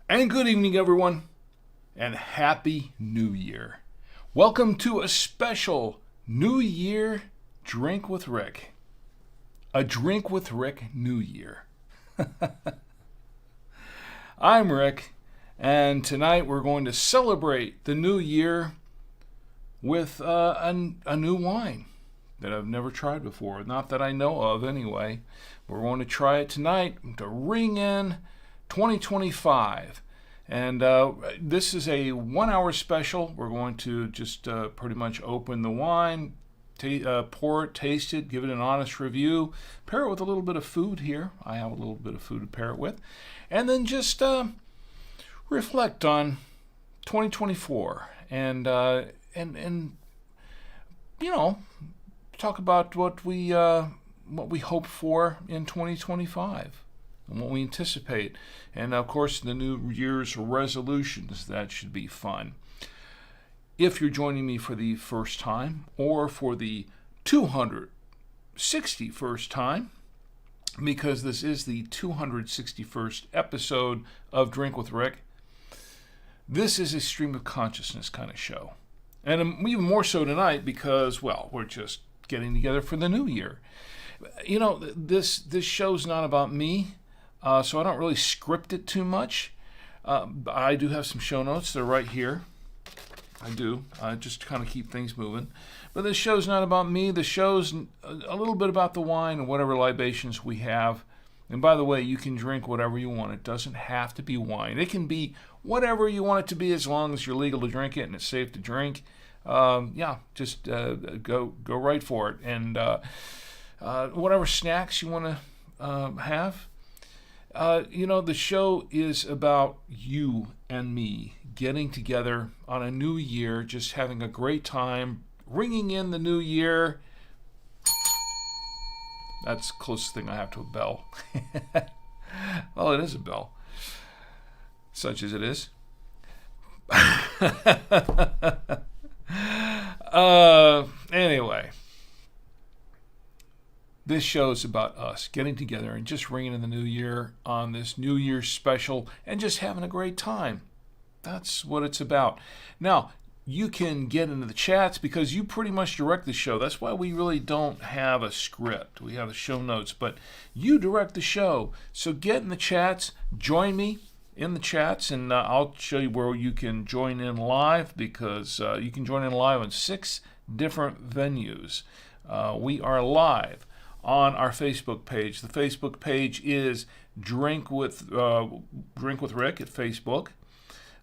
And good evening, everyone, and Happy New Year. Welcome to a special New Year Drink with Rick. A Drink with Rick New Year. I'm Rick, and tonight we're going to celebrate the new year with a new wine that I've never tried before. Not that I know of, anyway. We're going to try it tonight to ring in 2025. And this is a 1 hour special. We're going to just pretty much open the wine, pour it, taste it, give it an honest review, pair it with a little bit of food here. I have a little bit of food to pair it with. And then just reflect on 2024 and you know, talk about what we hope for in 2025. And what we anticipate. And of course, the New Year's resolutions. That should be fun. If you're joining me for the first time or for the 261st time, because this is the 261st episode of Drink with Rick, this is a stream of consciousness kind of show. And even more so tonight because, well, we're just getting together for the new year. You know, this show's not about me. So I don't really script it too much. I do have some show notes. They're right here. I do, just to kind of keep things moving. But this show's not about me. The show's a little bit about the wine and whatever libations we have. And by the way, you can drink whatever you want. It doesn't have to be wine. It can be whatever you want it to be as long as you're legal to drink it and it's safe to drink. Just go right for it. And whatever snacks you want to have. The show is about you and me getting together on a new year, just having a great time, ringing in the new year. That's the closest thing I have to a bell. Well, it is a bell, such as it is. Anyway. This show is about us getting together and just ringing in the new year on this New Year's special and just having a great time. That's what it's about. Now, you can get into the chats because you pretty much direct the show. That's why we really don't have a script. We have the show notes, but you direct the show. So get in the chats, join me in the chats, and I'll show you where you can join in live because you can join in live on 6 different venues. We are live on our Facebook page. The Facebook page is Drink with Rick at Facebook.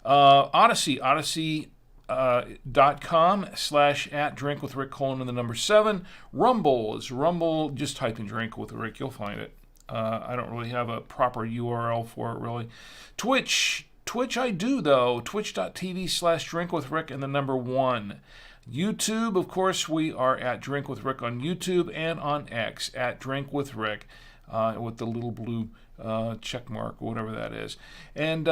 Odyssey.com/@drinkwithrick:7. Rumble is Rumble. Just type in Drink with Rick, you'll find it. I don't really have a proper URL for it, really. Twitch I do, though. Twitch.tv/drinkwithrick and the number 1. YouTube, of course, we are at Drink with Rick on YouTube and on X at Drink with Rick with the little blue check mark or whatever that is. And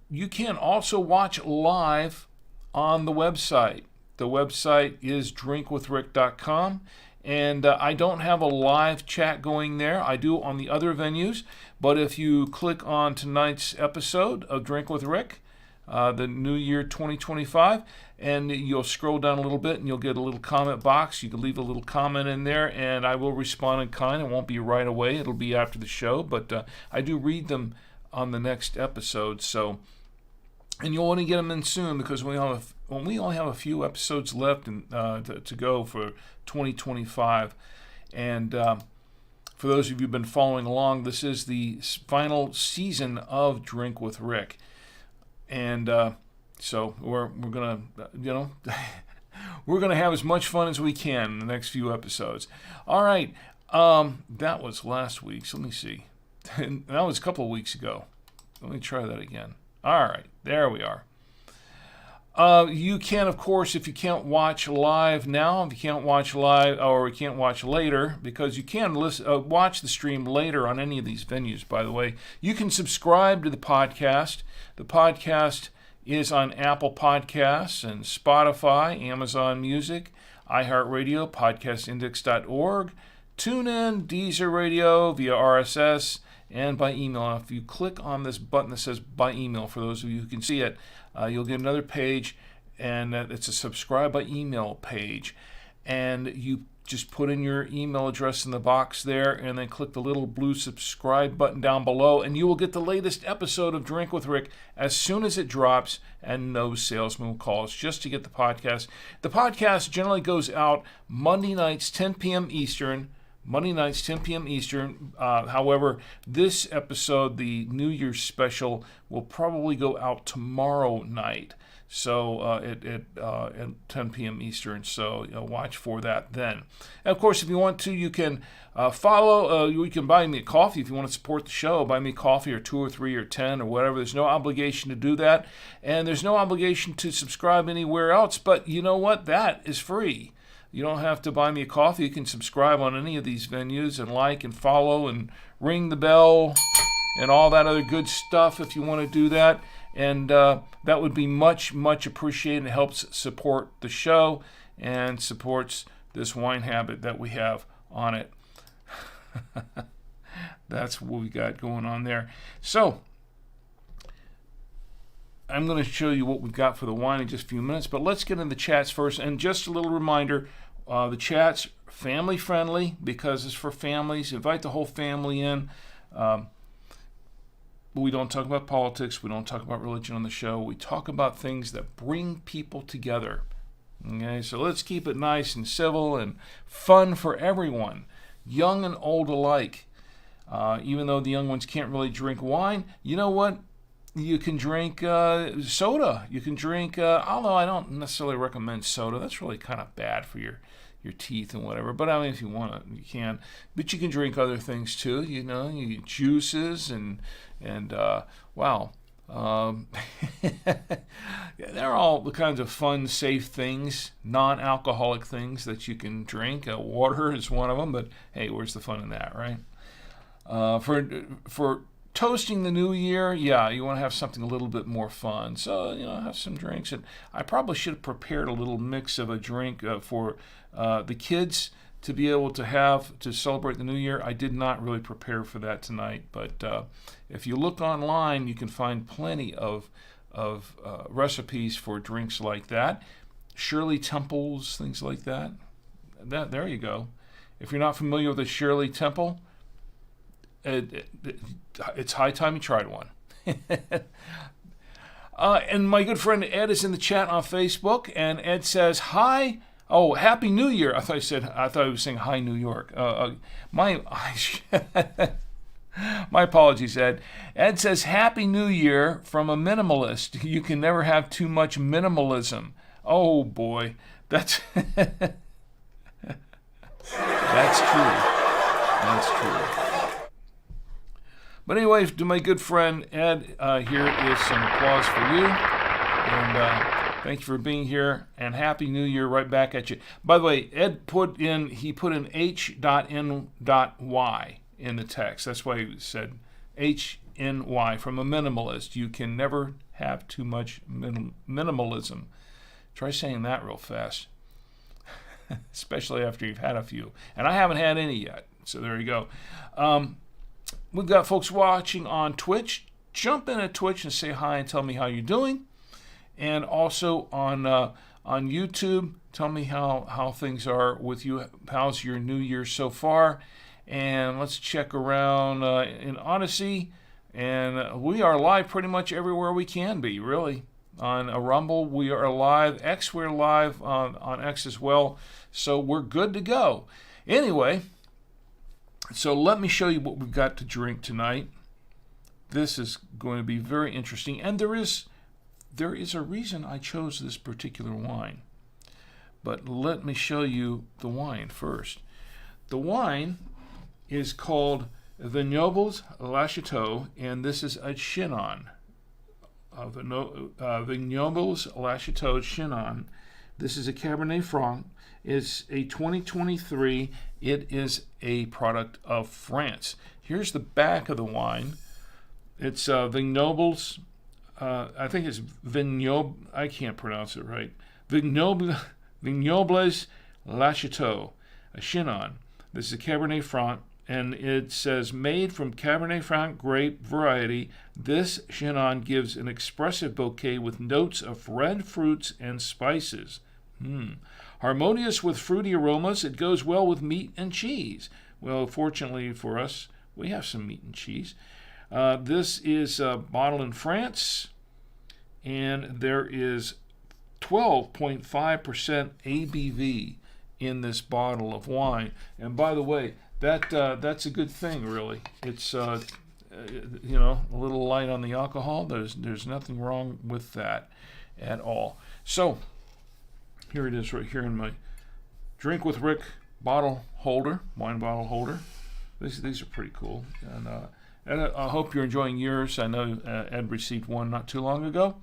you can also watch live on the website. The website is drinkwithrick.com. And I don't have a live chat going there. I do on the other venues. But if you click on tonight's episode of Drink with Rick, the New Year 2025, and you'll scroll down a little bit and you'll get a little comment box. You can leave a little comment in there and I will respond in kind. It won't be right away. It'll be after the show, but I do read them on the next episode. So, and you'll want to get them in soon because we only have a few episodes left to go for 2025. And for those of you who've been following along, this is the final season of Drink with Rick. And so we're gonna, we're going to have as much fun as we can in the next few episodes. All right. That was last week's. Let me see. That was a couple of weeks ago. Let me try that again. All right. There we are. You can, of course, if you can't watch live now, if you can't watch live or you can't watch later, because you can watch the stream later on any of these venues, by the way, you can subscribe to the podcast. The podcast is on Apple Podcasts and Spotify, Amazon Music, iHeartRadio, podcastindex.org, TuneIn, Deezer Radio, via RSS, and by email. And if you click on this button that says by email, for those of you who can see it, you'll get another page, and it's a subscribe by email page. And you just put in your email address in the box there, and then click the little blue subscribe button down below, and you will get the latest episode of Drink with Rick as soon as it drops, and no salesman calls, just to get the podcast. The podcast generally goes out Monday nights, 10 p.m. Eastern. Monday nights, 10 p.m. Eastern. However, this episode, the New Year's special, will probably go out tomorrow night. So at 10 p.m. Eastern. So watch for that then. And of course, if you want to, you can follow. You can buy me a coffee if you want to support the show. Buy me a coffee, or 2 or 3 or 10 or whatever. There's no obligation to do that, and there's no obligation to subscribe anywhere else. But you know what? That is free. You don't have to buy me a coffee. You can subscribe on any of these venues and like and follow and ring the bell and all that other good stuff if you want to do that. And that would be much, much appreciated. It helps support the show and supports this wine habit that we have on it. That's what we got going on there. So I'm going to show you what we've got for the wine in just a few minutes, but let's get in the chats first. And just a little reminder, the chat's family friendly because it's for families. Invite the whole family in. We don't talk about politics. We don't talk about religion on the show. We talk about things that bring people together. Okay, so let's keep it nice and civil and fun for everyone, young and old alike. Even though the young ones can't really drink wine, you know what? You can drink soda. You can drink, although I don't necessarily recommend soda. That's really kind of bad for your teeth and whatever. But I mean, if you want it, you can. But you can drink other things too. You know, you get juices and wow. They're all the kinds of fun, safe things, non-alcoholic things that you can drink. Water is one of them, but hey, where's the fun in that, right? For toasting the new year, yeah, you want to have something a little bit more fun. So, have some drinks. And I probably should have prepared a little mix of a drink for the kids to be able to have to celebrate the new year. I did not really prepare for that tonight. But if you look online, you can find plenty of recipes for drinks like that. Shirley Temples, things like that. There you go. If you're not familiar with a Shirley Temple, it's high time you tried one. And my good friend Ed is in the chat on Facebook, and Ed says, "Hi, Happy New Year." I thought he was saying "Hi, New York." My apologies, Ed. Ed says, "Happy New Year from a minimalist. You can never have too much minimalism." Oh boy, that's that's true. That's true. But anyway, to my good friend Ed, here is some applause for you. And thank you for being here. And Happy New Year right back at you. By the way, Ed put in H.N.Y in the text. That's why he said H.N.Y from a minimalist. You can never have too much minimalism. Try saying that real fast. Especially after you've had a few. And I haven't had any yet. So there you go. We've got folks watching on Twitch. Jump in at Twitch and say hi and tell me how you're doing. And also on YouTube, tell me how things are with you. How's your new year so far? And let's check around in Odyssey. And we are live pretty much everywhere we can be, really. On Rumble, we are live. X, we're live on X as well. So we're good to go. Anyway, so let me show you what we've got to drink tonight. This is going to be very interesting, and there is a reason I chose this particular wine. But let me show you the wine first. The wine is called Vignobles La Chateau, and this is a Chinon. Vignobles La Chateau Chinon. This is a Cabernet Franc. It's a 2023. It is a product of France. Here's the back of the wine. It's Vignobles. I think it's Vignoble. I can't pronounce it right. Vignobles La Chateau, a Chinon. This is a Cabernet Franc, and it says made from Cabernet Franc grape variety. This Chinon gives an expressive bouquet with notes of red fruits and spices. Harmonious with fruity aromas, it goes well with meat and cheese. Well, fortunately for us, we have some meat and cheese. This is bottled in France, and there is 12.5% ABV in this bottle of wine. And by the way, that's a good thing, really. It's a little light on the alcohol. There's nothing wrong with that at all. So here it is right here in my Drink with Rick bottle holder, wine bottle holder. These are pretty cool, and I hope you're enjoying yours. I know Ed received one not too long ago.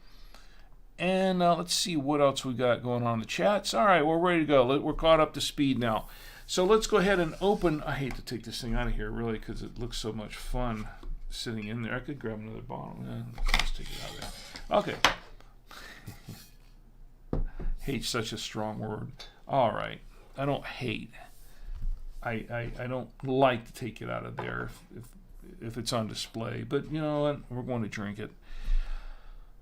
And let's see what else we got going on in the chats. All right, we're ready to go. We're caught up to speed now. So let's go ahead and open. I hate to take this thing out of here, really, because it looks so much fun sitting in there. I could grab another bottle. Let's take it out of there. Okay. Hate's such a strong word. All right. I don't hate. I don't like to take it out of there if it's on display. But you know what? We're going to drink it.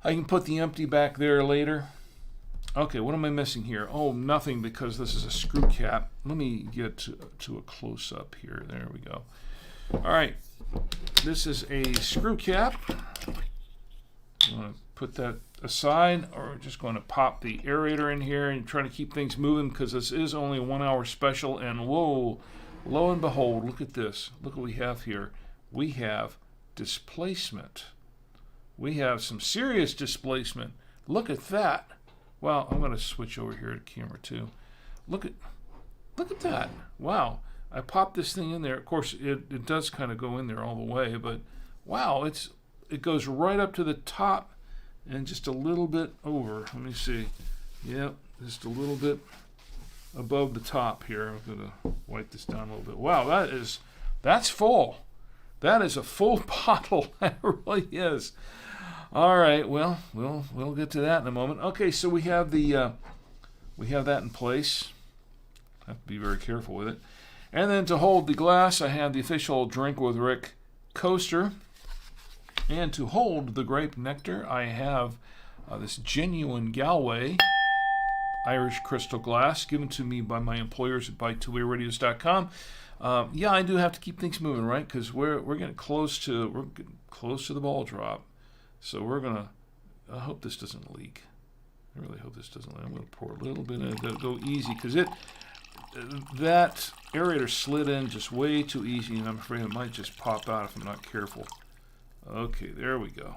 I can put the empty back there later. Okay, what am I missing here? Oh, nothing, because this is a screw cap. Let me get to a close-up here. There we go. All right, this is a screw cap. I'm going to put that aside, or we're just going to pop the aerator in here and try to keep things moving, because this is only a 1 hour special. And whoa, lo and behold, look at this. Look what we have here. We have displacement. We have some serious displacement. Look at that. Well, I'm going to switch over here to camera 2. Look at that. Wow. I popped this thing in there. Of course, it does kind of go in there all the way, but wow, it goes right up to the top and just a little bit over. Let me see. Yep, just a little bit above the top here. I'm going to wipe this down a little bit. Wow, that's full. That is a full bottle. That really is. All right. Well, we'll get to that in a moment. Okay, so we have that in place. Have to be very careful with it. And then to hold the glass, I have the official Drink with Rick coaster. And to hold the grape nectar, I have this genuine Galway Irish crystal glass given to me by my employers at BuyTwoWayRadios.com. Yeah, I do have to keep things moving, right? Because we're getting close to the ball drop. So I hope this doesn't leak. I really hope this doesn't leak. I'm going to pour a little bit in it. Go easy, because that aerator slid in just way too easy, and I'm afraid it might just pop out if I'm not careful. Okay, there we go.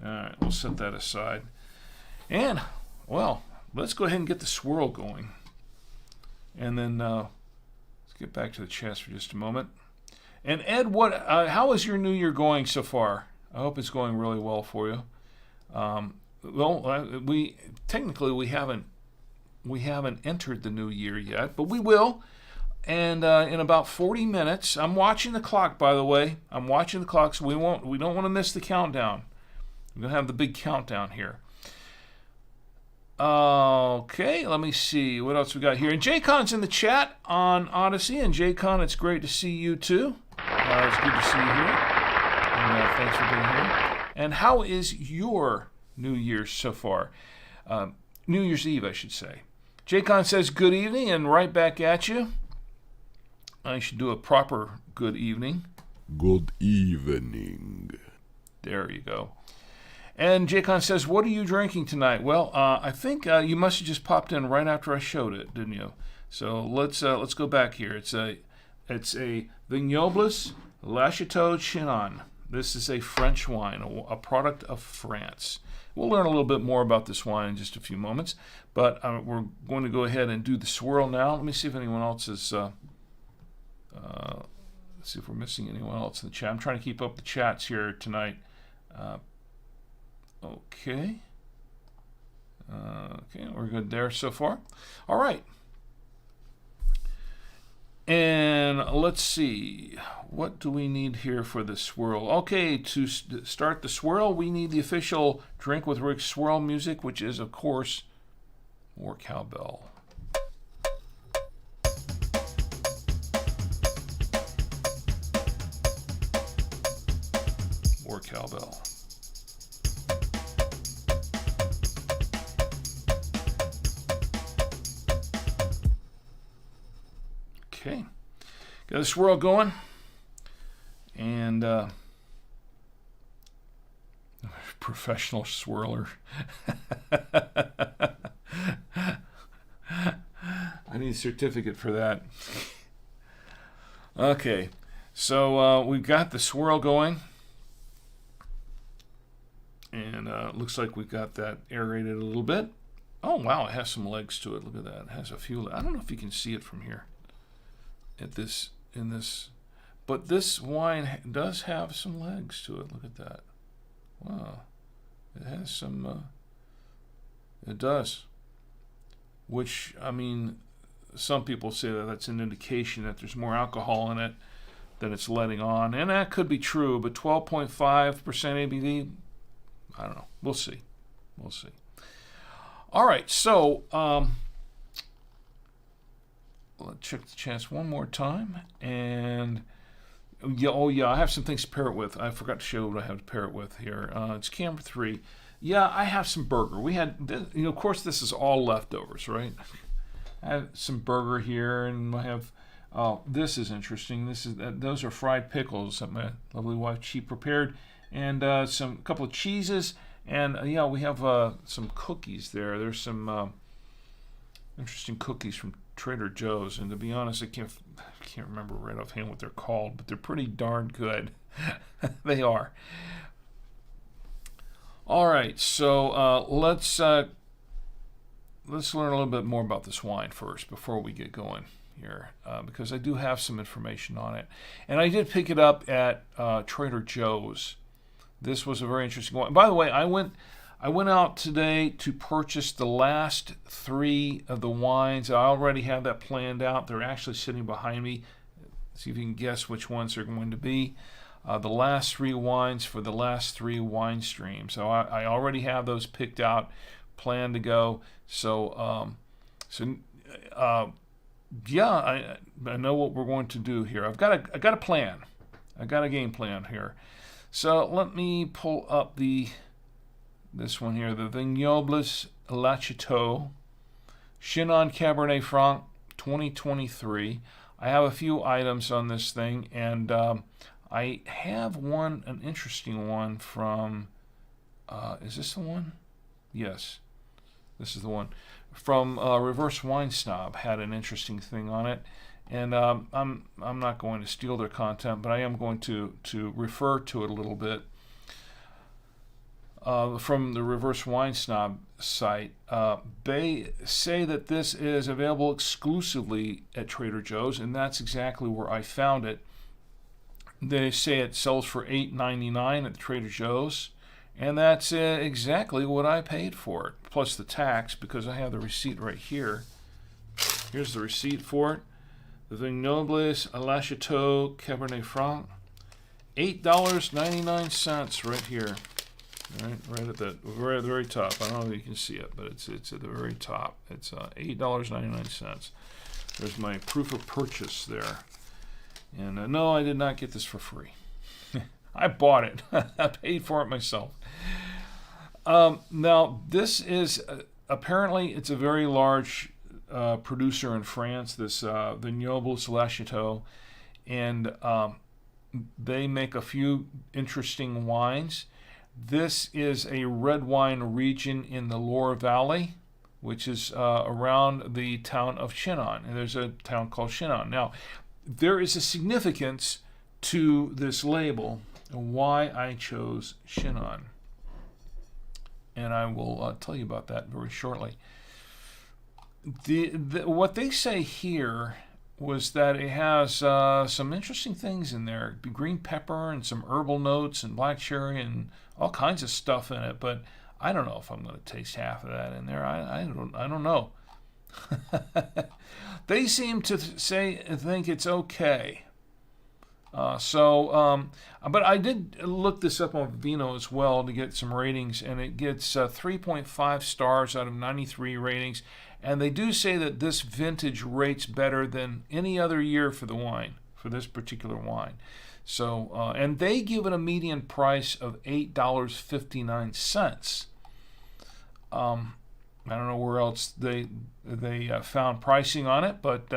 All right, we'll set that aside. And, well, let's go ahead and get the swirl going. And then let's get back to the chest for just a moment. And Ed, how is your new year going so far? I hope it's going really well for you. We haven't entered the new year yet, but we will. And in about 40 minutes, I'm watching the clock, by the way. I'm watching the clock, so we don't want to miss the countdown. We're going to have the big countdown here. Okay, let me see what else we got here. And Jaycon's in the chat on Odyssey. And Jaycon, it's great to see you too. It's good to see you here. And thanks for being here. And how is your New Year's so far? New Year's Eve, I should say. Jaycon says good evening, and right back at you. I should do a proper good evening. Good evening. There you go. And Jaycon says, what are you drinking tonight? Well, I think you must have just popped in right after I showed it, didn't you? So let's go back here. It's a Vignobles La Chateau Chinon. This is a French wine, a product of France. We'll learn a little bit more about this wine in just a few moments, but we're going to go ahead and do the swirl now. Let me see if anyone else is, let's see if we're missing anyone else in the chat. I'm trying to keep up the chats here tonight. Okay. Okay, we're good there so far. All right. And let's see, what do we need here for the swirl? Okay, to start the swirl, we need the official Drink with Rick swirl music, which is, of course, more cowbell. More cowbell. Okay, got the swirl going, and professional swirler. I need a certificate for that. Okay, so we've got the swirl going, and looks like we've got that aerated a little bit. Oh wow, it has some legs to it. Look at that. It has a few. I don't know if you can see it from here. But this wine does have some legs to it. Look at that. Wow, it has some. It does. Which, I mean, some people say that that's an indication that there's more alcohol in it than it's letting on, and that could be true. But 12.5% ABV, I don't know. We'll see. We'll see. All right, so. Let's check the chance one more time, and yeah, I have some things to pair it with. I forgot to show what I have to pair it with here. It's camera 3. Yeah, I have some burger. We had, of course, this is all leftovers, right? I have some burger here, and I have. This is interesting. Those are fried pickles that my lovely wife she prepared, and a couple of cheeses, and yeah, we have some cookies there. There's some interesting cookies from Trader Joe's, and to be honest, I can't remember right offhand what they're called, but they're pretty darn good. They are. All right, so let's learn a little bit more about this wine first before we get going here, because I do have some information on it, and I did pick it up at Trader Joe's. This was a very interesting wine. By the way, I went out today to purchase the last 3 of the wines. I already have that planned out. They're actually sitting behind me. See if you can guess which ones they're going to be. The last 3 wines for the last 3 wine streams. So I already have those picked out, planned to go. So, yeah, I know what we're going to do here. I got a plan. I got a game plan here. So let me pull up this one here, the Vignobles La Chateau Chinon Cabernet Franc 2023. I have a few items on this thing, and I have an interesting one from, is this the one? Yes, this is the one. From Reverse Wine Snob, had an interesting thing on it. And I'm not going to steal their content, but I am going to refer to it a little bit. From the Reverse Wine Snob site, they say that this is available exclusively at Trader Joe's, and that's exactly where I found it. They say it sells for $8.99 at Trader Joe's, and that's exactly what I paid for it, plus the tax, because I have the receipt right here. Here's the receipt for it. The Vignobles La Chateau Cabernet Franc, $8.99 right here. Right at the very top. I don't know if you can see it, but it's at the very top. It's $8.99. There's my proof of purchase there. And no, I did not get this for free. I bought it. I paid for it myself. Now, this is apparently it's a very large producer in France. This Vignobles La Chateau, and they make a few interesting wines. This is a red wine region in the Loire Valley, which is around the town of Chinon. And there's a town called Chinon. Now, there is a significance to this label. why I chose Chinon. And I will tell you about that very shortly. What they say here was that it has some interesting things in there. Green pepper and some herbal notes and black cherry and all kinds of stuff in it. But I don't know if I'm going to taste half of that in there. I don't know. They seem to think it's okay. But I did look this up on Vino as well to get some ratings, and it gets 3.5 stars out of 93 ratings. And they do say that this vintage rates better than any other year for the wine, for this particular wine. So, and they give it a median price of $8.59. I don't know where else they found pricing on it, but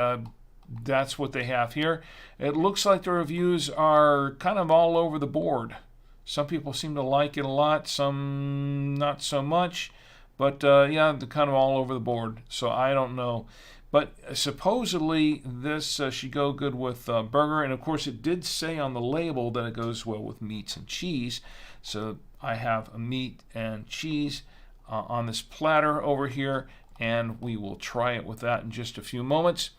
that's what they have here. It looks like the reviews are kind of all over the board. Some people seem to like it a lot, some not so much. But yeah, they're kind of all over the board. So I don't know. But supposedly this should go good with burger. And of course it did say on the label that it goes well with meats and cheese. So I have a meat and cheese on this platter over here. And we will try it with that in just a few moments.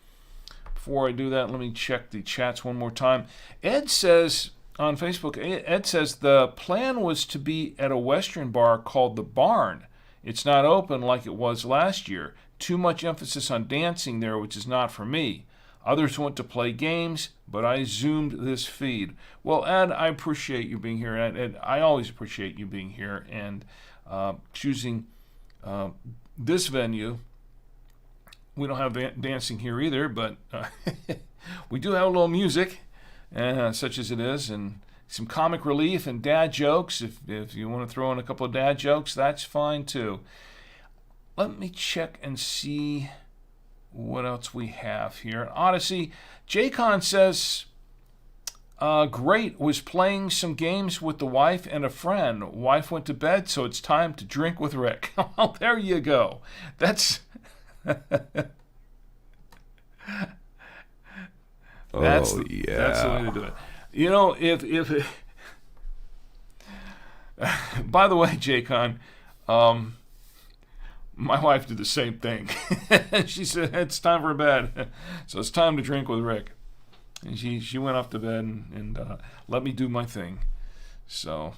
Before I do that, let me check the chats one more time. Ed says on Facebook, Ed says the plan was to be at a Western bar called The Barn. It's not open like it was last year. Too much emphasis on dancing there, which is not for me. Others want to play games, but I zoomed this feed. Well, Ed, I appreciate you being here. Ed, I always appreciate you being here and choosing this venue. We don't have dancing here either, but we do have a little music, such as it is, and some comic relief and dad jokes. If you want to throw in a couple of dad jokes, that's fine too. Let me check and see what else we have here. Odyssey, Jaycon says, great, was playing some games with the wife and a friend. Wife went to bed, so it's time to drink with Rick. Well, there you go. That's... That's the way to do it. You know, if by the way, Jaycon, my wife did the same thing. She said it's time for bed, so it's time to drink with Rick. And she went off to bed and let me do my thing. So,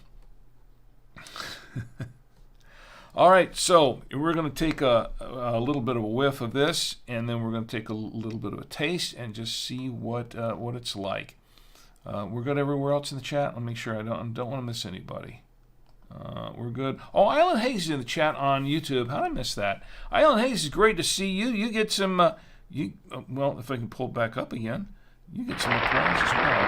all right. So we're going to take a little bit of a whiff of this, and then we're going to take a little bit of a taste and just see what it's like. We're good everywhere else in the chat. I'll make sure I don't want to miss anybody. We're good. Oh, Island Hayes is in the chat on YouTube. How did I miss that? Island Hayes, is great to see you. You get some, well, if I can pull it back up again, you get some applause as well.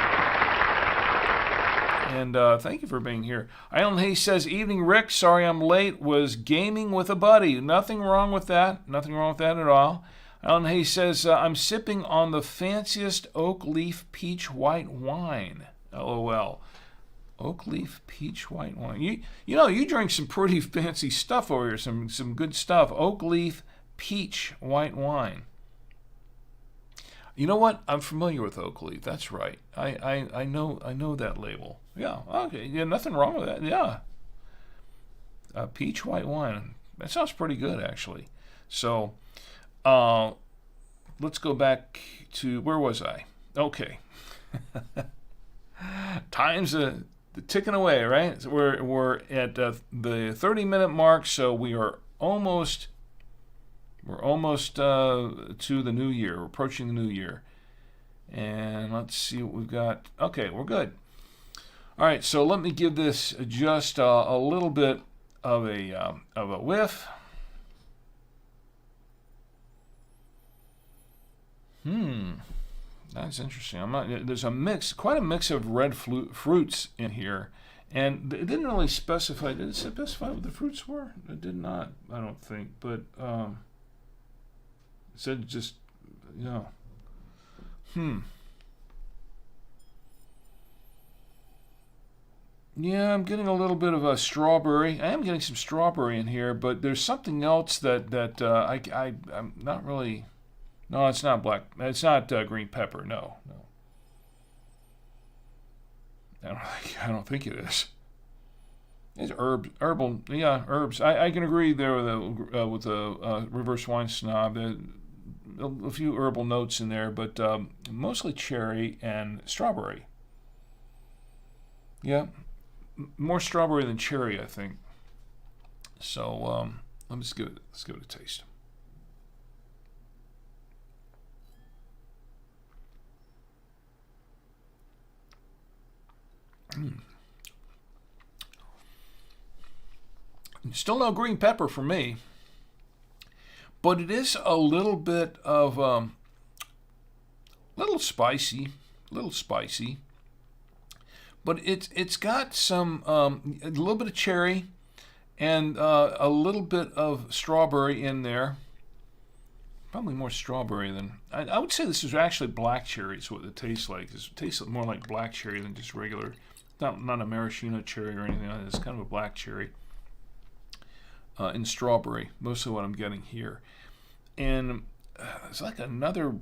And thank you for being here. Island Hayes says, evening, Rick. Sorry I'm late. Was gaming with a buddy. Nothing wrong with that. Nothing wrong with that at all. Alan Hayes says, I'm sipping on the fanciest oak leaf peach white wine. LOL. Oak leaf peach white wine. You know, you drink some pretty fancy stuff over here. Some good stuff. Oak leaf peach white wine. You know what? I'm familiar with oak leaf. That's right. I know that label. Yeah. Okay. Yeah. Nothing wrong with that. Yeah. Peach white wine. That sounds pretty good, actually. So. Let's go back to, where was I? Okay. Time's ticking away, right? So we're at the 30-minute mark, so we are almost to the new year. We're approaching the new year. And let's see what we've got. Okay, we're good. All right, so let me give this just a little bit of a whiff. That's interesting. There's quite a mix of red fruits in here, and it didn't really specify. Did it specify what the fruits were? It did not, I don't think. But it said just, Yeah, I'm getting a little bit of a strawberry. I am getting some strawberry in here, but there's something else that I'm not really. No, it's not black. It's not green pepper. No. I don't think it is. It's herbal, yeah, herbs. I can agree there with the reverse wine snob. A few herbal notes in there, but mostly cherry and strawberry. Yeah, more strawberry than cherry, I think. So let's give it a taste. Still no green pepper for me, but it is a little bit of little spicy, but it's got some a little bit of cherry and a little bit of strawberry in there. Probably more strawberry than I would say. This is actually black cherry. Is what it tastes like. It tastes more like black cherry than just regular. Not a maraschino cherry or anything like that. It's kind of a black cherry. In strawberry, mostly what I'm getting here. And it's like another,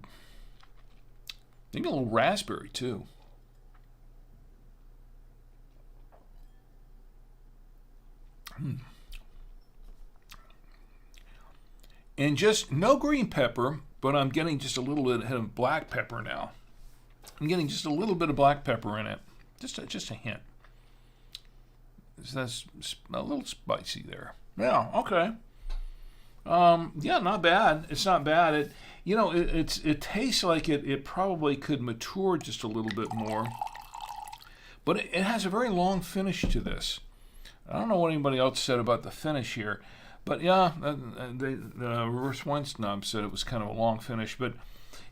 maybe a little raspberry too. And just no green pepper, but I'm getting just a little bit of black pepper now. I'm getting just a little bit of black pepper in it. Just a hint. That's a little spicy there. Yeah, okay. Yeah, not bad. It's not bad. It tastes like it probably could mature just a little bit more. But it has a very long finish to this. I don't know what anybody else said about the finish here. But yeah, the reverse wine snob said it was kind of a long finish. But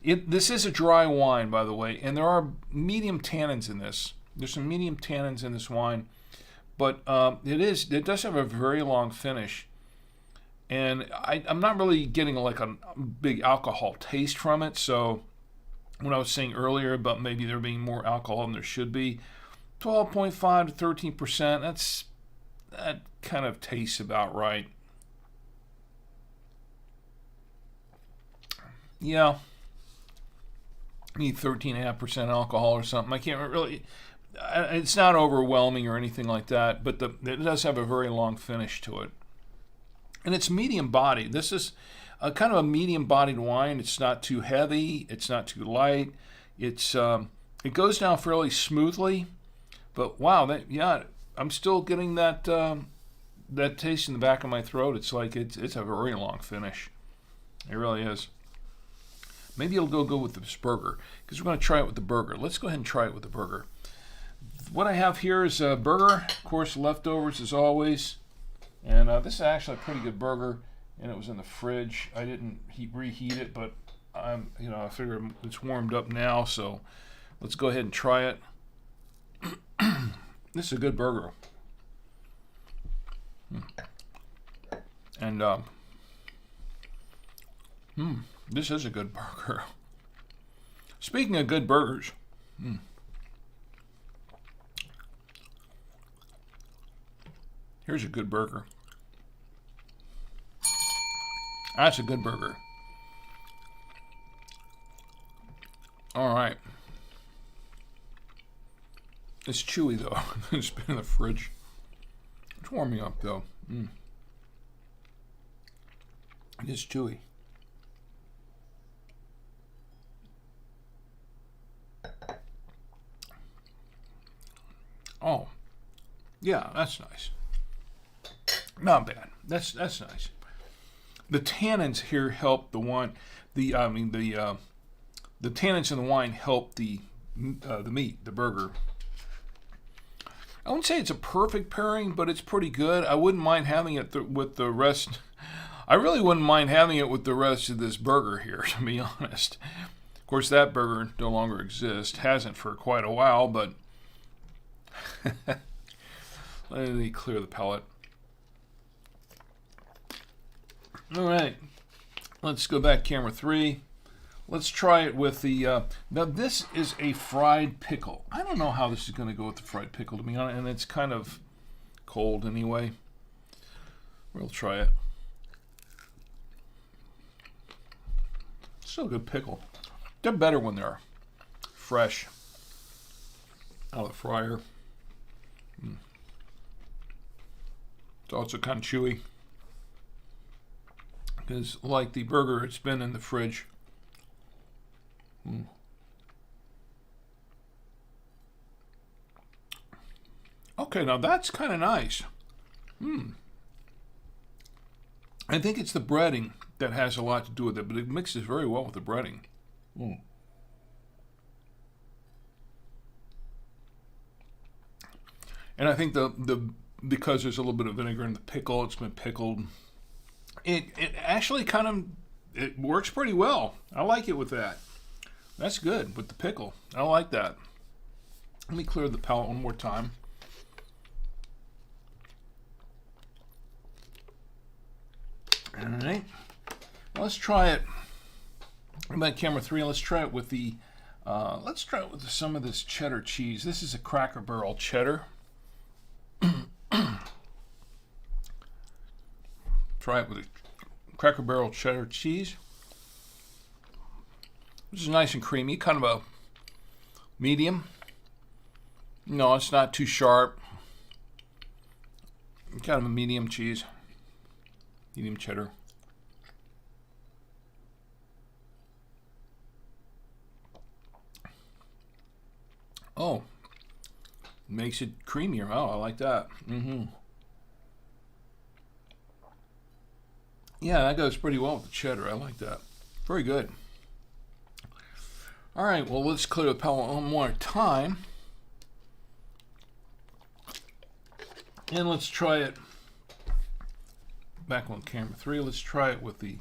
this is a dry wine, by the way, and there are medium tannins in this. There's some medium tannins in this wine. But it does have a very long finish, and I'm not really getting like a big alcohol taste from it. So when I was saying earlier about maybe there being more alcohol than there should be, 12.5 to 13%. That kind of tastes about right. Yeah, need 13.5% alcohol or something. I can't really. It's not overwhelming or anything like that, but it does have a very long finish to it. And it's medium bodied. This is a kind of a medium bodied wine. It's not too heavy. It's not too light. It goes down fairly smoothly. But wow, I'm still getting that taste in the back of my throat. It's like it's a very long finish. It really is. Maybe it'll go good with this burger because we're going to try it with the burger. Let's go ahead and try it with the burger. What I have here is a burger, of course, leftovers as always, and this is actually a pretty good burger, and it was in the fridge. I didn't reheat it, but I figure it's warmed up now, so let's go ahead and try it. This is a good burger, and this is a good burger. Speaking of good burgers. Here's a good burger. That's a good burger. All right. It's chewy though. It's been in the fridge. It's warming up though. It is chewy. Oh, yeah, that's nice. Not bad. That's nice. The tannins here help the wine. The tannins in the wine help the meat, the burger. I wouldn't say it's a perfect pairing, but it's pretty good. I wouldn't mind having it with the rest. I really wouldn't mind having it with the rest of this burger here, to be honest. Of course, that burger no longer exists. Hasn't for quite a while, but let me clear the palate. All right, let's go back camera 3. Let's try it with the, now this is a fried pickle. I don't know how this is going to go with the fried pickle, to be honest, and it's kind of cold anyway. We'll try it. Still a good pickle. They're better when they're fresh out of the fryer. It's also kind of chewy. Because like the burger, it's been in the fridge. Okay, now that's kind of nice. I think it's the breading that has a lot to do with it, but it mixes very well with the breading. And I think because there's a little bit of vinegar in the pickle, it's been pickled. It actually it works pretty well. I like it with that. That's good with the pickle. I like that. Let me clear the palate one more time. All right. Let's try it. I'm at camera 3. Let's try it with some of this cheddar cheese. This is a Cracker Barrel cheddar. Try it with a Cracker Barrel cheddar cheese. This is nice and creamy, kind of a medium. No, it's not too sharp. Kind of a medium cheese. Medium cheddar. Oh, makes it creamier. Oh, I like that. Yeah, that goes pretty well with the cheddar. I like that. Very good. All right, well, let's clear the palate one more time. And let's try it. Back on camera 3, let's try it with the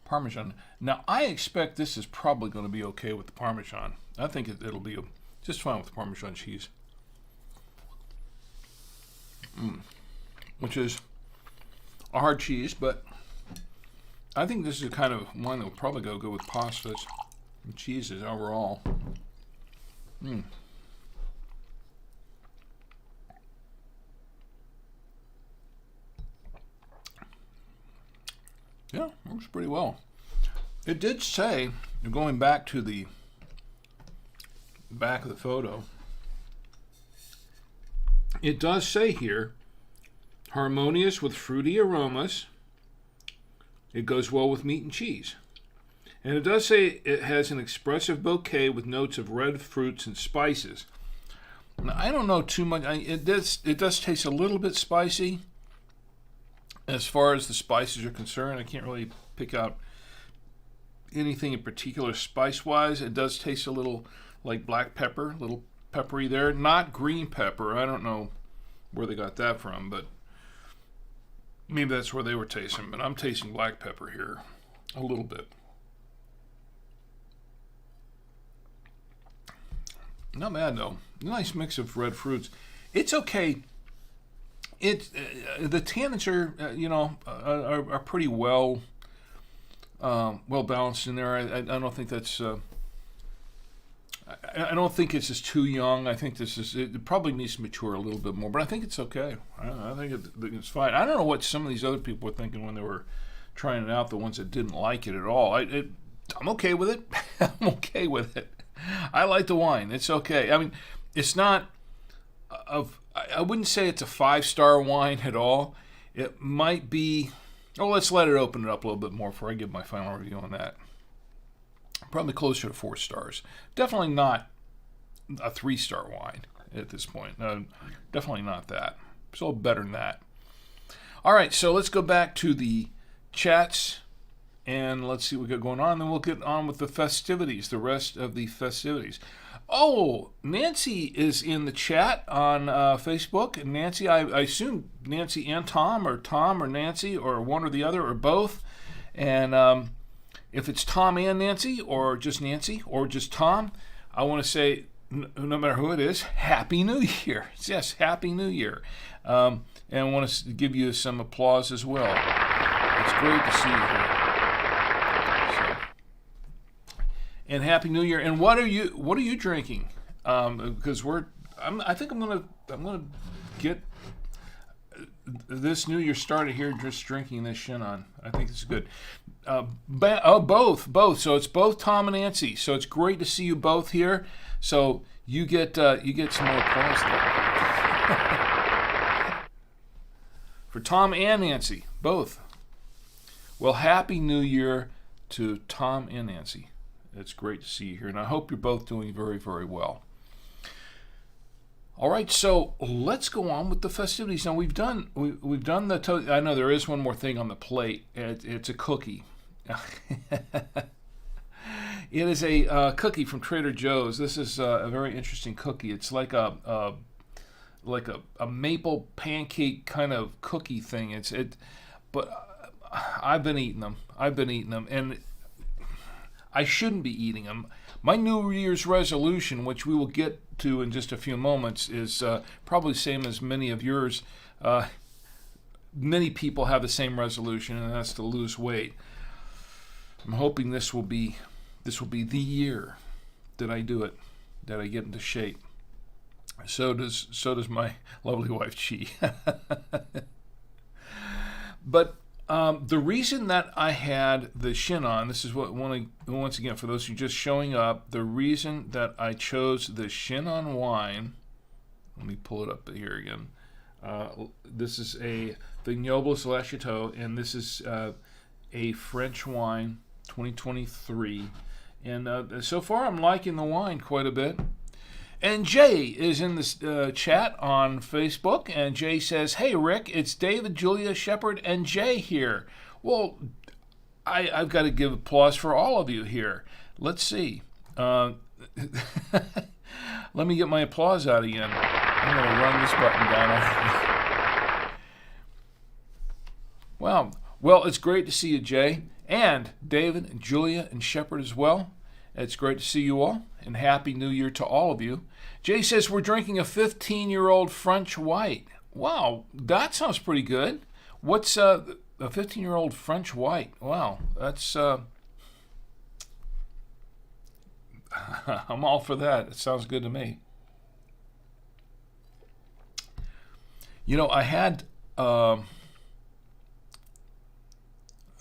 Parmesan. Now, I expect this is probably going to be okay with the Parmesan. I think it'll be just fine with the Parmesan cheese. Which is a hard cheese, but I think this is the kind of one that will probably go good with pastas and cheeses overall. Yeah, works pretty well. It did say, going back to the back of the photo, it does say here, harmonious with fruity aromas. It goes well with meat and cheese. And it does say it has an expressive bouquet with notes of red fruits and spices. Now, I don't know too much. It does taste a little bit spicy. As far as the spices are concerned, I can't really pick out anything in particular spice-wise. It does taste a little like black pepper, a little peppery there. Not green pepper. I don't know where they got that from, but maybe that's where they were tasting. But I'm tasting black pepper here a little bit. Not bad, though. Nice mix of red fruits. It's okay. The tannins are pretty well balanced in there. I don't think that's. I don't think it's just too young. I think it probably needs to mature a little bit more, but I think it's okay. I think it's fine. I don't know what some of these other people were thinking when they were trying it out. The ones that didn't like it at all. I'm okay with it. I'm okay with it. I like the wine. It's okay. I mean, it's not I wouldn't say it's a 5-star wine at all. It might be. Oh, let's let it open it up a little bit more before I give my final review on that. Probably closer to 4 stars. Definitely not a 3-star wine at this point. Definitely not that. It's a little better than that. All right, so let's go back to the chats and let's see what we got going on. Then we'll get on with the festivities, the rest of the festivities. Oh, Nancy is in the chat on Facebook. And Nancy, I assume Nancy and Tom or Nancy, or one or the other, or both. And if it's Tom and Nancy, or just Nancy, or just Tom, I want to say, no matter who it is, Happy New Year. Yes, Happy New Year. And I want to give you some applause as well. It's great to see you here. And Happy New Year. And what are you drinking? Because I think I'm gonna get this New Year started here just drinking this Shannon. I think it's good. Both. So it's both Tom and Nancy. So it's great to see you both here. So you get some more applause there. For Tom and Nancy, both. Well, Happy New Year to Tom and Nancy. It's great to see you here, and I hope you're both doing very, very well. All right, so let's go on with the festivities. Now we've done the. I know there is one more thing on the plate. It's a cookie. It is a cookie from Trader Joe's. This is a very interesting cookie. It's like a maple pancake kind of cookie thing. But I've been eating them, and I shouldn't be eating them. My New Year's resolution, which we will get to in just a few moments, is probably the same as many of yours. Many people have the same resolution, and that's to lose weight. I'm hoping this will be the year that I do it, that I get into shape. So does my lovely wife, Chi. But the reason that I had the Shin on, this is once again, for those who are just showing up, the reason that I chose the Shin on wine, let me pull it up here again. This is a Vignobles La Chateau, and this is a French wine, 2023. And so far I'm liking the wine quite a bit. And Jay is in the chat on Facebook, and Jay says, "Hey Rick, it's David, Julia, Shepard, and Jay here." Well, I've got to give applause for all of you here. Let's see. Let me get my applause out again. I'm going to run this button down. Wow. Well, it's great to see you, Jay, and David, and Julia, and Shepard as well. It's great to see you all, and Happy New Year to all of you. Jay says we're drinking a 15-year-old French white. Wow, that sounds pretty good. What's a 15-year-old French white? Wow, that's... I'm all for that. It sounds good to me. You know, I had... I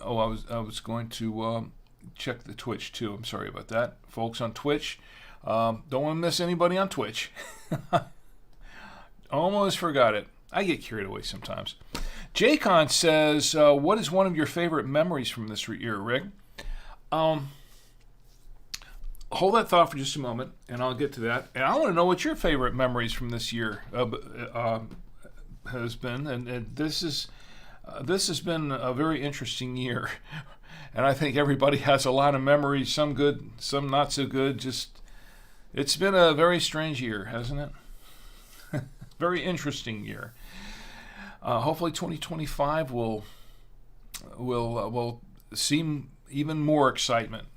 was going to... check the Twitch too. I'm sorry about that, folks on Twitch. Don't want to miss anybody on Twitch. Almost forgot it. I get carried away sometimes. Jaycon says, "What is one of your favorite memories from this year, Rick?" Hold that thought for just a moment, and I'll get to that. And I want to know what your favorite memories from this year has been. And this has been a very interesting year. And I think everybody has a lot of memories, some good, some not so good. It's been a very strange year, hasn't it? Very interesting year. Hopefully 2025 will seem even more excitement.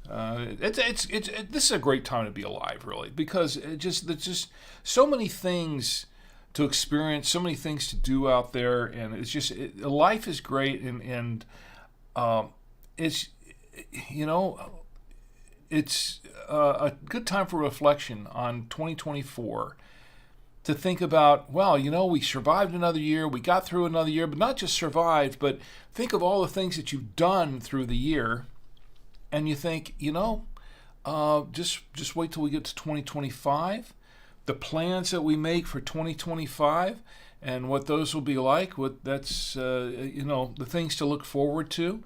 This is a great time to be alive, really, because there's just so many things to experience, so many things to do out there, and life is great, and it's, you know, it's a good time for reflection on 2024, to think about, well, you know, we survived another year, we got through another year, but not just survived, but think of all the things that you've done through the year, and you think, you know, just wait till we get to 2025, the plans that we make for 2025, and what those will be like, you know, the things to look forward to.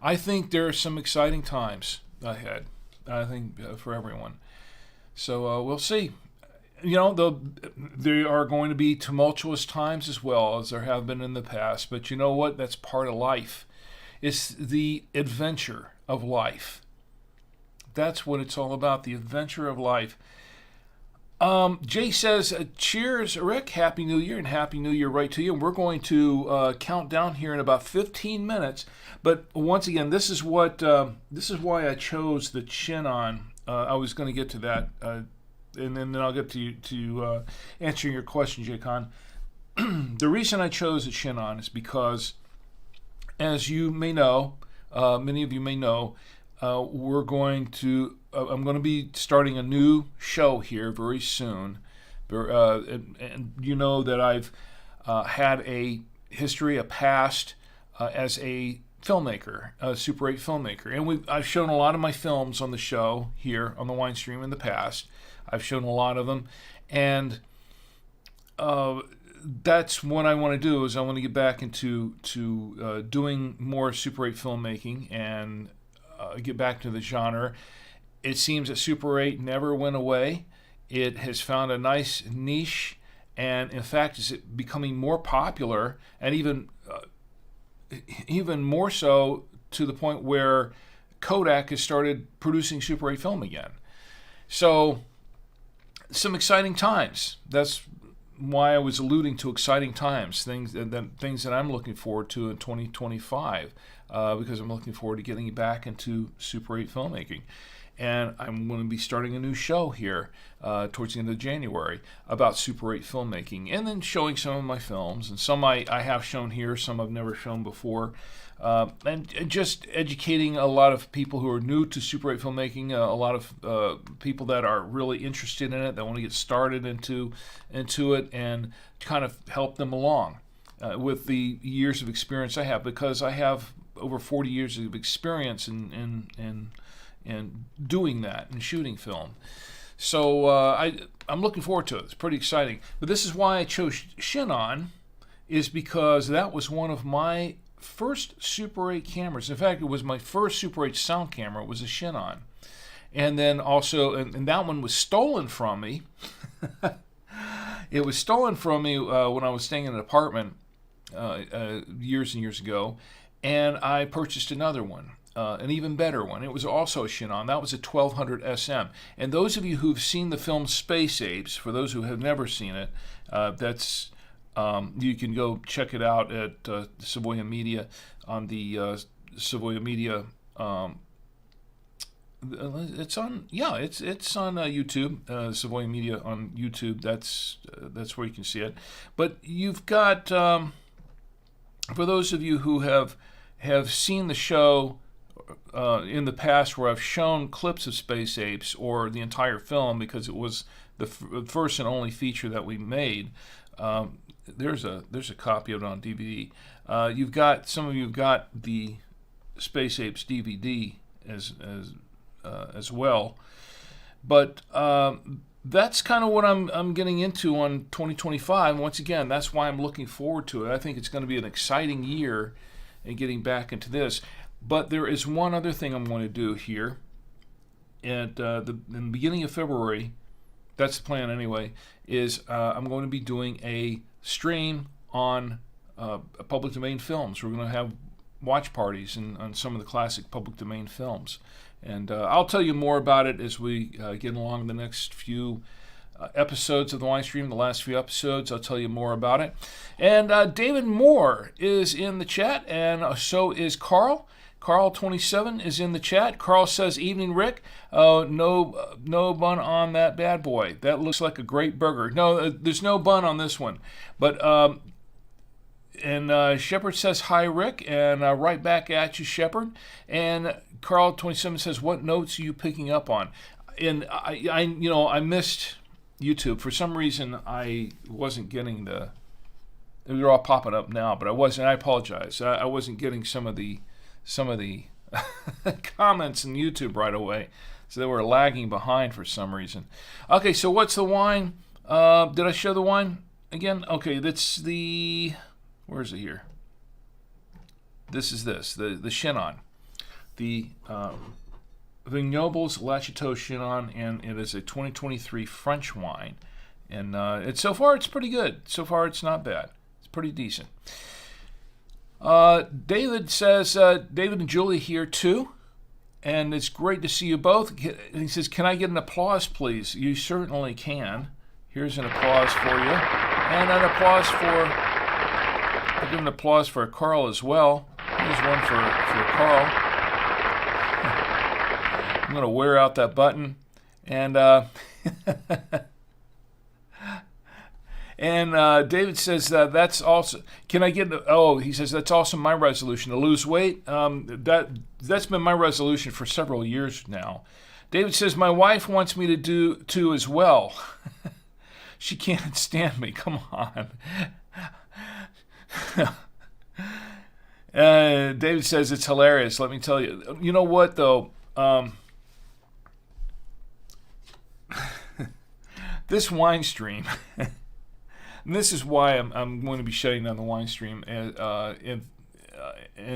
I think there are some exciting times ahead, I think, for everyone. So we'll see. You know, there are going to be tumultuous times as well, as there have been in the past. But you know what? That's part of life. It's the adventure of life. That's what it's all about, the adventure of life. Jay says, "Cheers, Rick. Happy New Year," and Happy New Year right to you. And we're going to count down here in about 15 minutes. But once again, this is why I chose the Chin on. I was going to get to that, and then I'll get to answering your question, Jaycon. The reason I chose the Chin on is because, as you may know, many of you may know, I'm going to be starting a new show here very soon. And you know that I've had a history, a past as a filmmaker, a Super 8 filmmaker. And I've shown a lot of my films on the show here on the Wine Stream in the past. I've shown a lot of them. And that's what I want to do. Is I want to get back into doing more Super 8 filmmaking and get back to the genre. It seems that Super 8 never went away. It has found a nice niche, and in fact, is it becoming more popular, and even more so to the point where Kodak has started producing Super 8 film again. So, some exciting times. That's why I was alluding to exciting times, things that I'm looking forward to in 2025, because I'm looking forward to getting back into Super 8 filmmaking. And I'm going to be starting a new show here towards the end of January about Super 8 filmmaking, and then showing some of my films. And some I have shown here, some I've never shown before. And just educating a lot of people who are new to Super 8 filmmaking, a lot of people that are really interested in it, that want to get started into it, and kind of help them along with the years of experience I have, because I have over 40 years of experience in doing that and shooting film. So I'm looking forward to it. It's pretty exciting. But this is why I chose Shinon, is because that was one of my first Super 8 cameras. In fact, it was my first Super 8 sound camera. It was a Shinon. And then also, and that one was stolen from me. It was stolen from me when I was staying in an apartment years and years ago, and I purchased another one. An even better one. It was also a Shinon. That was a 1200 SM. And those of you who've seen the film Space Apes, for those who have never seen it, that's you can go check it out at Savoya Media on the Savoya Media. It's on YouTube. Savoya Media on YouTube. That's where you can see it. But you've got for those of you who have seen the show in the past, where I've shown clips of Space Apes or the entire film, because it was the first and only feature that we made. There's a copy of it on DVD. Some of you have got the Space Apes DVD as well, but that's kind of what I'm getting into on 2025. Once again, that's why I'm looking forward to it. I think it's going to be an exciting year in getting back into this. But there is one other thing I'm going to do here. In the beginning of February, that's the plan anyway, is I'm going to be doing a stream on public domain films. We're going to have watch parties on some of the classic public domain films. And I'll tell you more about it as we get along the next few episodes of the live stream, the last few episodes. I'll tell you more about it. And David Moore is in the chat, and so is Carl. Carl27 is in the chat. Carl says, "Evening, Rick. No bun on that bad boy. That looks like a great burger." No, there's no bun on this one. But Shepard says, "Hi, Rick," and right back at you, Shepard. And Carl27 says, "What notes are you picking up on?" And I missed YouTube for some reason. I wasn't getting they're all popping up now, but I wasn't. I apologize. I wasn't getting some of the comments in YouTube right away, so they were lagging behind for some reason. Okay, so what's the wine? Did I show the wine again? Okay, that's the, where is it here? This is the Shinon, the Vignobles La Chateau Shinon, and it is a 2023 French wine. And so far it's pretty good. So far it's not bad. It's pretty decent. David says, David and Julie here too, and it's great to see you both. He says, "Can I get an applause, please?" You certainly can. Here's an applause for you, and an applause I'll give an applause for Carl as well. Here's one for Carl. I'm going to wear out that button, and And David says that's also. Can I get? He says that's also my resolution to lose weight. That's been my resolution for several years now. David says my wife wants me to do too as well. She can't stand me. Come on. David says it's hilarious. Let me tell you. You know what though? This wine stream. And this is why I'm going to be shutting down the wine stream in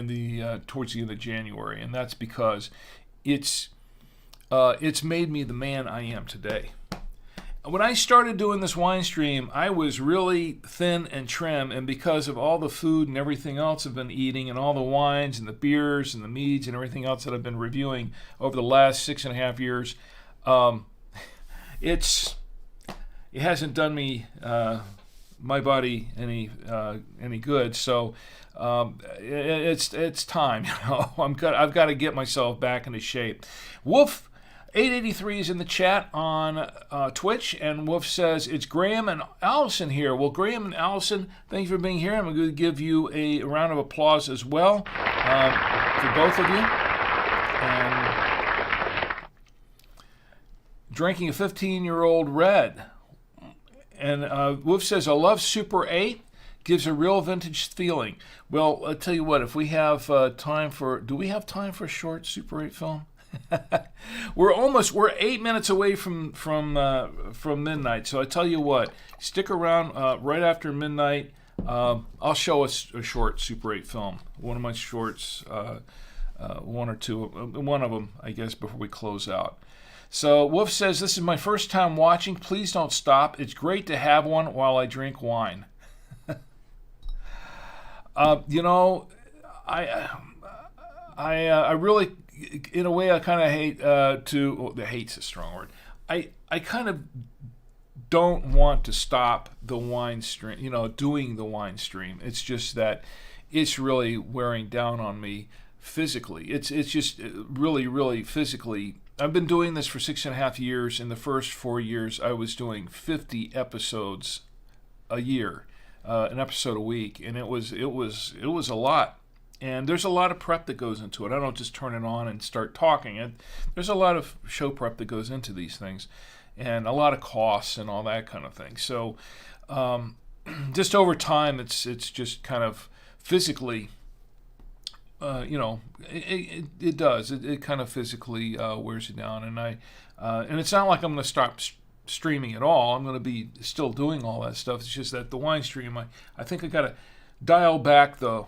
the towards the end of January, and that's because it's made me the man I am today. When I started doing this wine stream, I was really thin and trim, and because of all the food and everything else I've been eating, and all the wines and the beers and the meads and everything else that I've been reviewing over the last 6.5 years, it hasn't done me my body any good. So it's time. I've got to get myself back into shape. Wolf 883 is in the chat on Twitch, and Wolf says, it's Graham and Allison here. Well, Graham and Allison, thank you for being here. I'm going to give you a round of applause as well for both of you. And drinking a 15-year-old red. And Wolf says, I love Super 8. Gives a real vintage feeling. Well, I'll tell you what, if we have time for... Do we have time for a short Super 8 film? We're 8 minutes away from midnight. So I tell you what, stick around right after midnight. I'll show us a short Super 8 film. One of my shorts, one or two, one of them, I guess, before we close out. So Wolf says, this is my first time watching. Please don't stop. It's great to have one while I drink wine. I really, in a way, I kind of hate hate's a strong word. I kind of don't want to stop the wine stream, doing the wine stream. It's just that it's really wearing down on me physically. It's just really, really physically. I've been doing this for 6.5 years. In the first 4 years, I was doing 50 episodes a year, an episode a week, and it was a lot. And there's a lot of prep that goes into it. I don't just turn it on and start talking. There's a lot of show prep that goes into these things, and a lot of costs and all that kind of thing. So just over time, it's just kind of physically, it does. It kind of physically wears you down. And it's not like I'm going to stop streaming at all. I'm going to be still doing all that stuff. It's just that the wine stream, I think I got to dial back the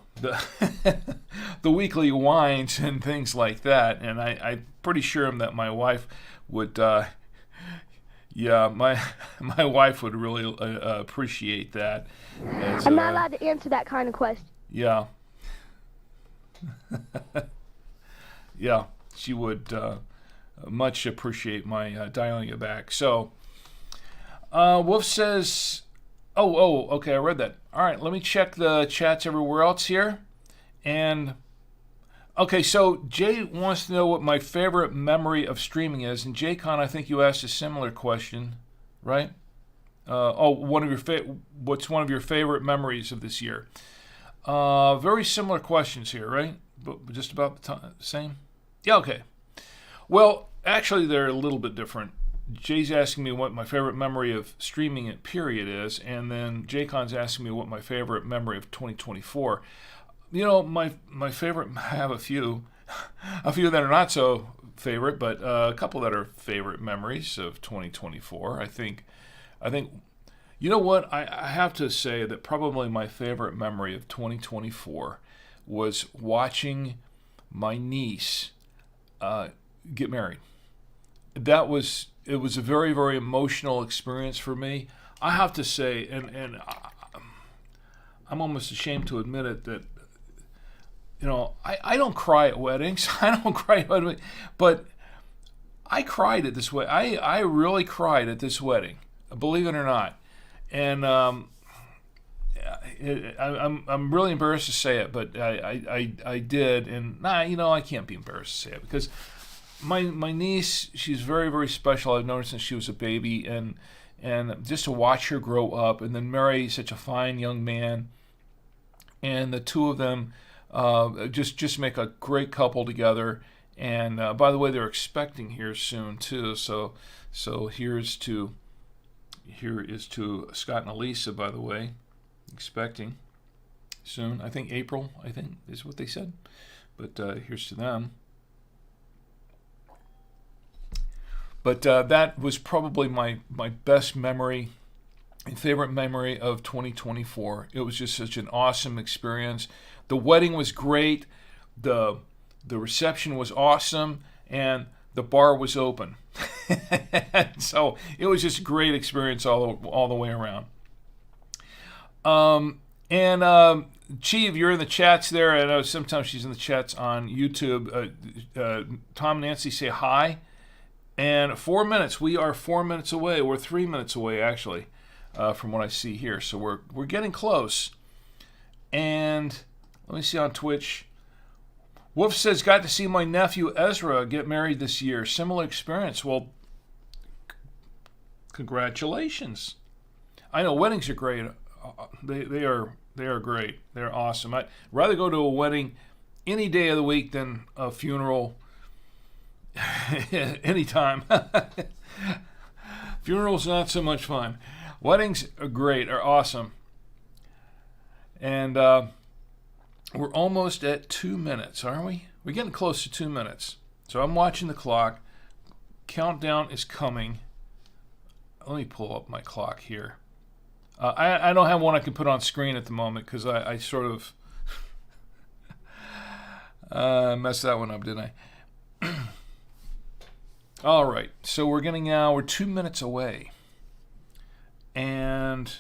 the weekly wines and things like that, and I'm pretty sure that my wife would my wife would really appreciate that. I'm not allowed to answer that kind of question. Yeah. Yeah, she would much appreciate my dialing it back. So Wolf says, okay, I read that. All right, let me check the chats everywhere else here. And, okay, so Jay wants to know what my favorite memory of streaming is. And Jaycon, I think you asked a similar question, right? What's one of your favorite memories of this year? Very similar questions here, right? But just about the same? Yeah, okay. Well, actually, they're a little bit different. Jay's asking me what my favorite memory of streaming it period is, and then Jaycon's asking me what my favorite memory of 2024. My favorite, I have a few that are not so favorite, but a couple that are favorite memories of 2024. I think, you know what? I have to say that probably my favorite memory of 2024 was watching my niece get married. It was a very, very emotional experience for me. I have to say, and I'm almost ashamed to admit it, that, I don't cry at weddings. I don't cry at weddings, but I cried at this wedding. I really cried at this wedding, believe it or not. And I'm really embarrassed to say it, but I did, and I can't be embarrassed to say it because my niece, she's very, very special. I've known her since she was a baby, and just to watch her grow up and then marry such a fine young man, and the two of them just make a great couple together. And by the way, they're expecting here soon too. So here is to Scott and Elisa, by the way, expecting soon. I think April, is what they said. But here's to them. But that was probably my best memory favorite memory of 2024. It was just such an awesome experience. The wedding was great. The reception was awesome, and the bar was open. So it was just a great experience all the way around. Chi, if you're in the chats there, I know sometimes she's in the chats on YouTube. Tom and Nancy say hi. And 4 minutes. We are 4 minutes away. We're 3 minutes away, actually, from what I see here. So we're getting close. And let me see on Twitch. Wolf says, got to see my nephew Ezra get married this year. Similar experience. Well, congratulations. I know weddings are great. They are great. They're awesome. I'd rather go to a wedding any day of the week than a funeral anytime. Funerals not so much fun. Weddings are great, are awesome. And we're almost at 2 minutes, aren't we? We're getting close to 2 minutes. So I'm watching the clock. Countdown is coming. Let me pull up my clock here. I don't have one I can put on screen at the moment because I sort of messed that one up, didn't I? All right, so we're 2 minutes away. And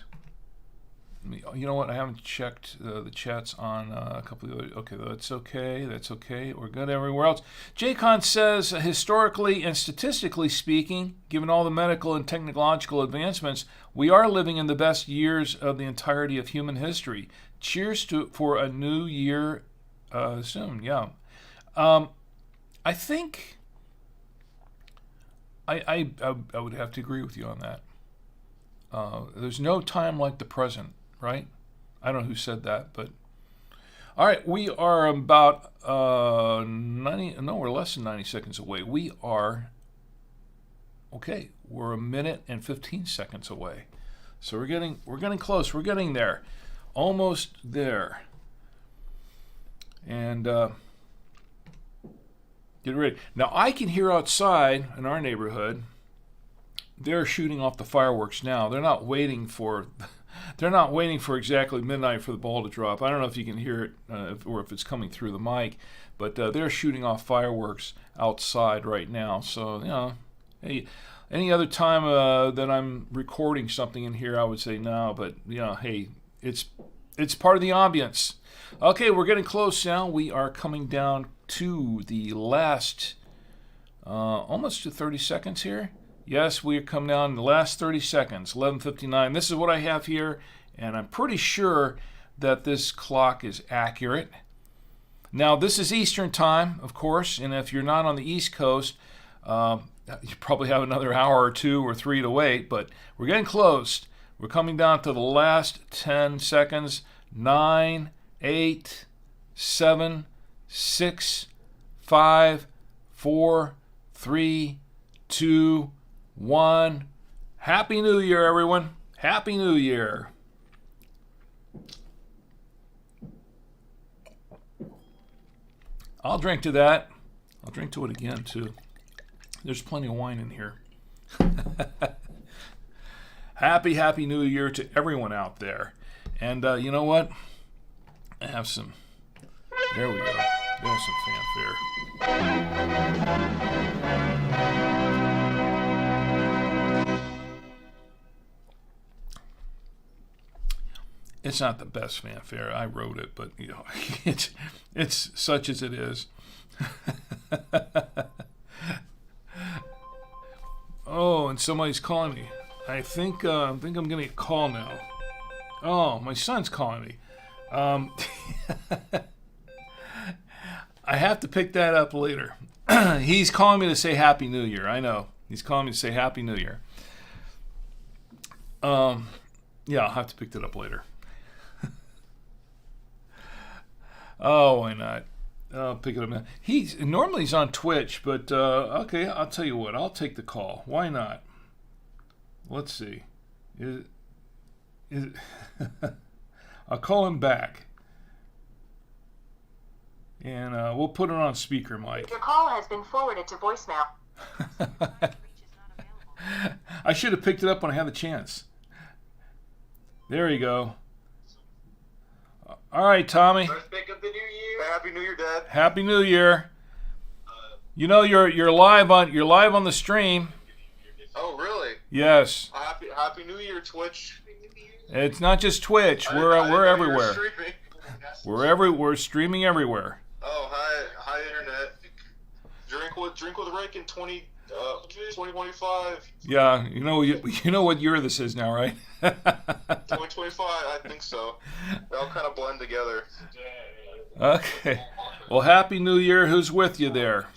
you know what? I haven't checked the chats on a couple of the. Okay, that's okay. We're good everywhere else. Jaycon says, historically and statistically speaking, given all the medical and technological advancements, we are living in the best years of the entirety of human history. Cheers for a new year soon. Yeah, I think I would have to agree with you on that. There's no time like the present. Right? I don't know who said that, but all right, we are about 90. No, we're less than 90 seconds away. We're a minute and 15 seconds away. So we're getting close. We're getting there, almost there. And get ready. Now I can hear outside in our neighborhood. They're shooting off the fireworks now. They're not waiting for exactly midnight for the ball to drop. I don't know if you can hear it or if it's coming through the mic, but they're shooting off fireworks outside right now. So, hey, any other time that I'm recording something in here, I would say no, but, hey, it's part of the ambience. Okay, we're getting close now. We are coming down to the last, almost to 30 seconds here. Yes, we are coming down in the last 30 seconds, 11:59. This is what I have here, and I'm pretty sure that this clock is accurate. Now, this is Eastern time, of course, and if you're not on the East Coast, you probably have another hour or 2 or 3 to wait, but we're getting close. We're coming down to the last 10 seconds. 9, 8, 7, 6, 5, 4, 3, 2, 1. Happy New Year, everyone. Happy New Year. I'll drink to that. I'll drink to it again, too. There's plenty of wine in here. Happy New Year to everyone out there. And you know what? I have some. There we go. There's some fanfare. It's not the best fanfare. I wrote it, but it's such as it is. Oh, and somebody's calling me. I think I'm gonna get a call now. Oh, my son's calling me. I have to pick that up later. He's calling me to say Happy New Year. I know. He's calling me to say Happy New Year. Yeah, I'll have to pick that up later. Oh, why not? I'll pick it up now. Normally he's on Twitch, but okay, I'll tell you what. I'll take the call. Why not? Let's see. I'll call him back. And we'll put it on speaker, Mike. Your call has been forwarded to voicemail. I should have picked it up when I had the chance. There you go. All right, Tommy. First pick of the new year. Happy New Year, Dad. Happy New Year. You know you're live on the stream. Oh, really? Yes. Happy New Year, Twitch. It's not just Twitch. We're everywhere. We're streaming everywhere. Oh, hi Internet. Drink with Rick in 2025. Yeah, you know what year this is now, right? 2025, I think so. They all kind of blend together. Okay. Well, Happy New Year. Who's with you there?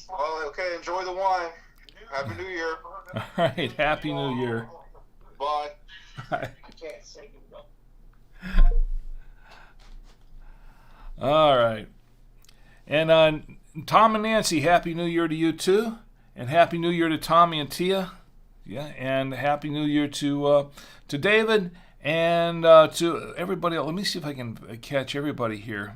Well, okay, enjoy the wine. Happy New Year. All right, Happy New Year. Bye. All right. And Tom and Nancy, Happy New Year to you too. And Happy New Year to Tommy and Tia. Yeah, and Happy New Year to David and to everybody else. Let me see if I can catch everybody here.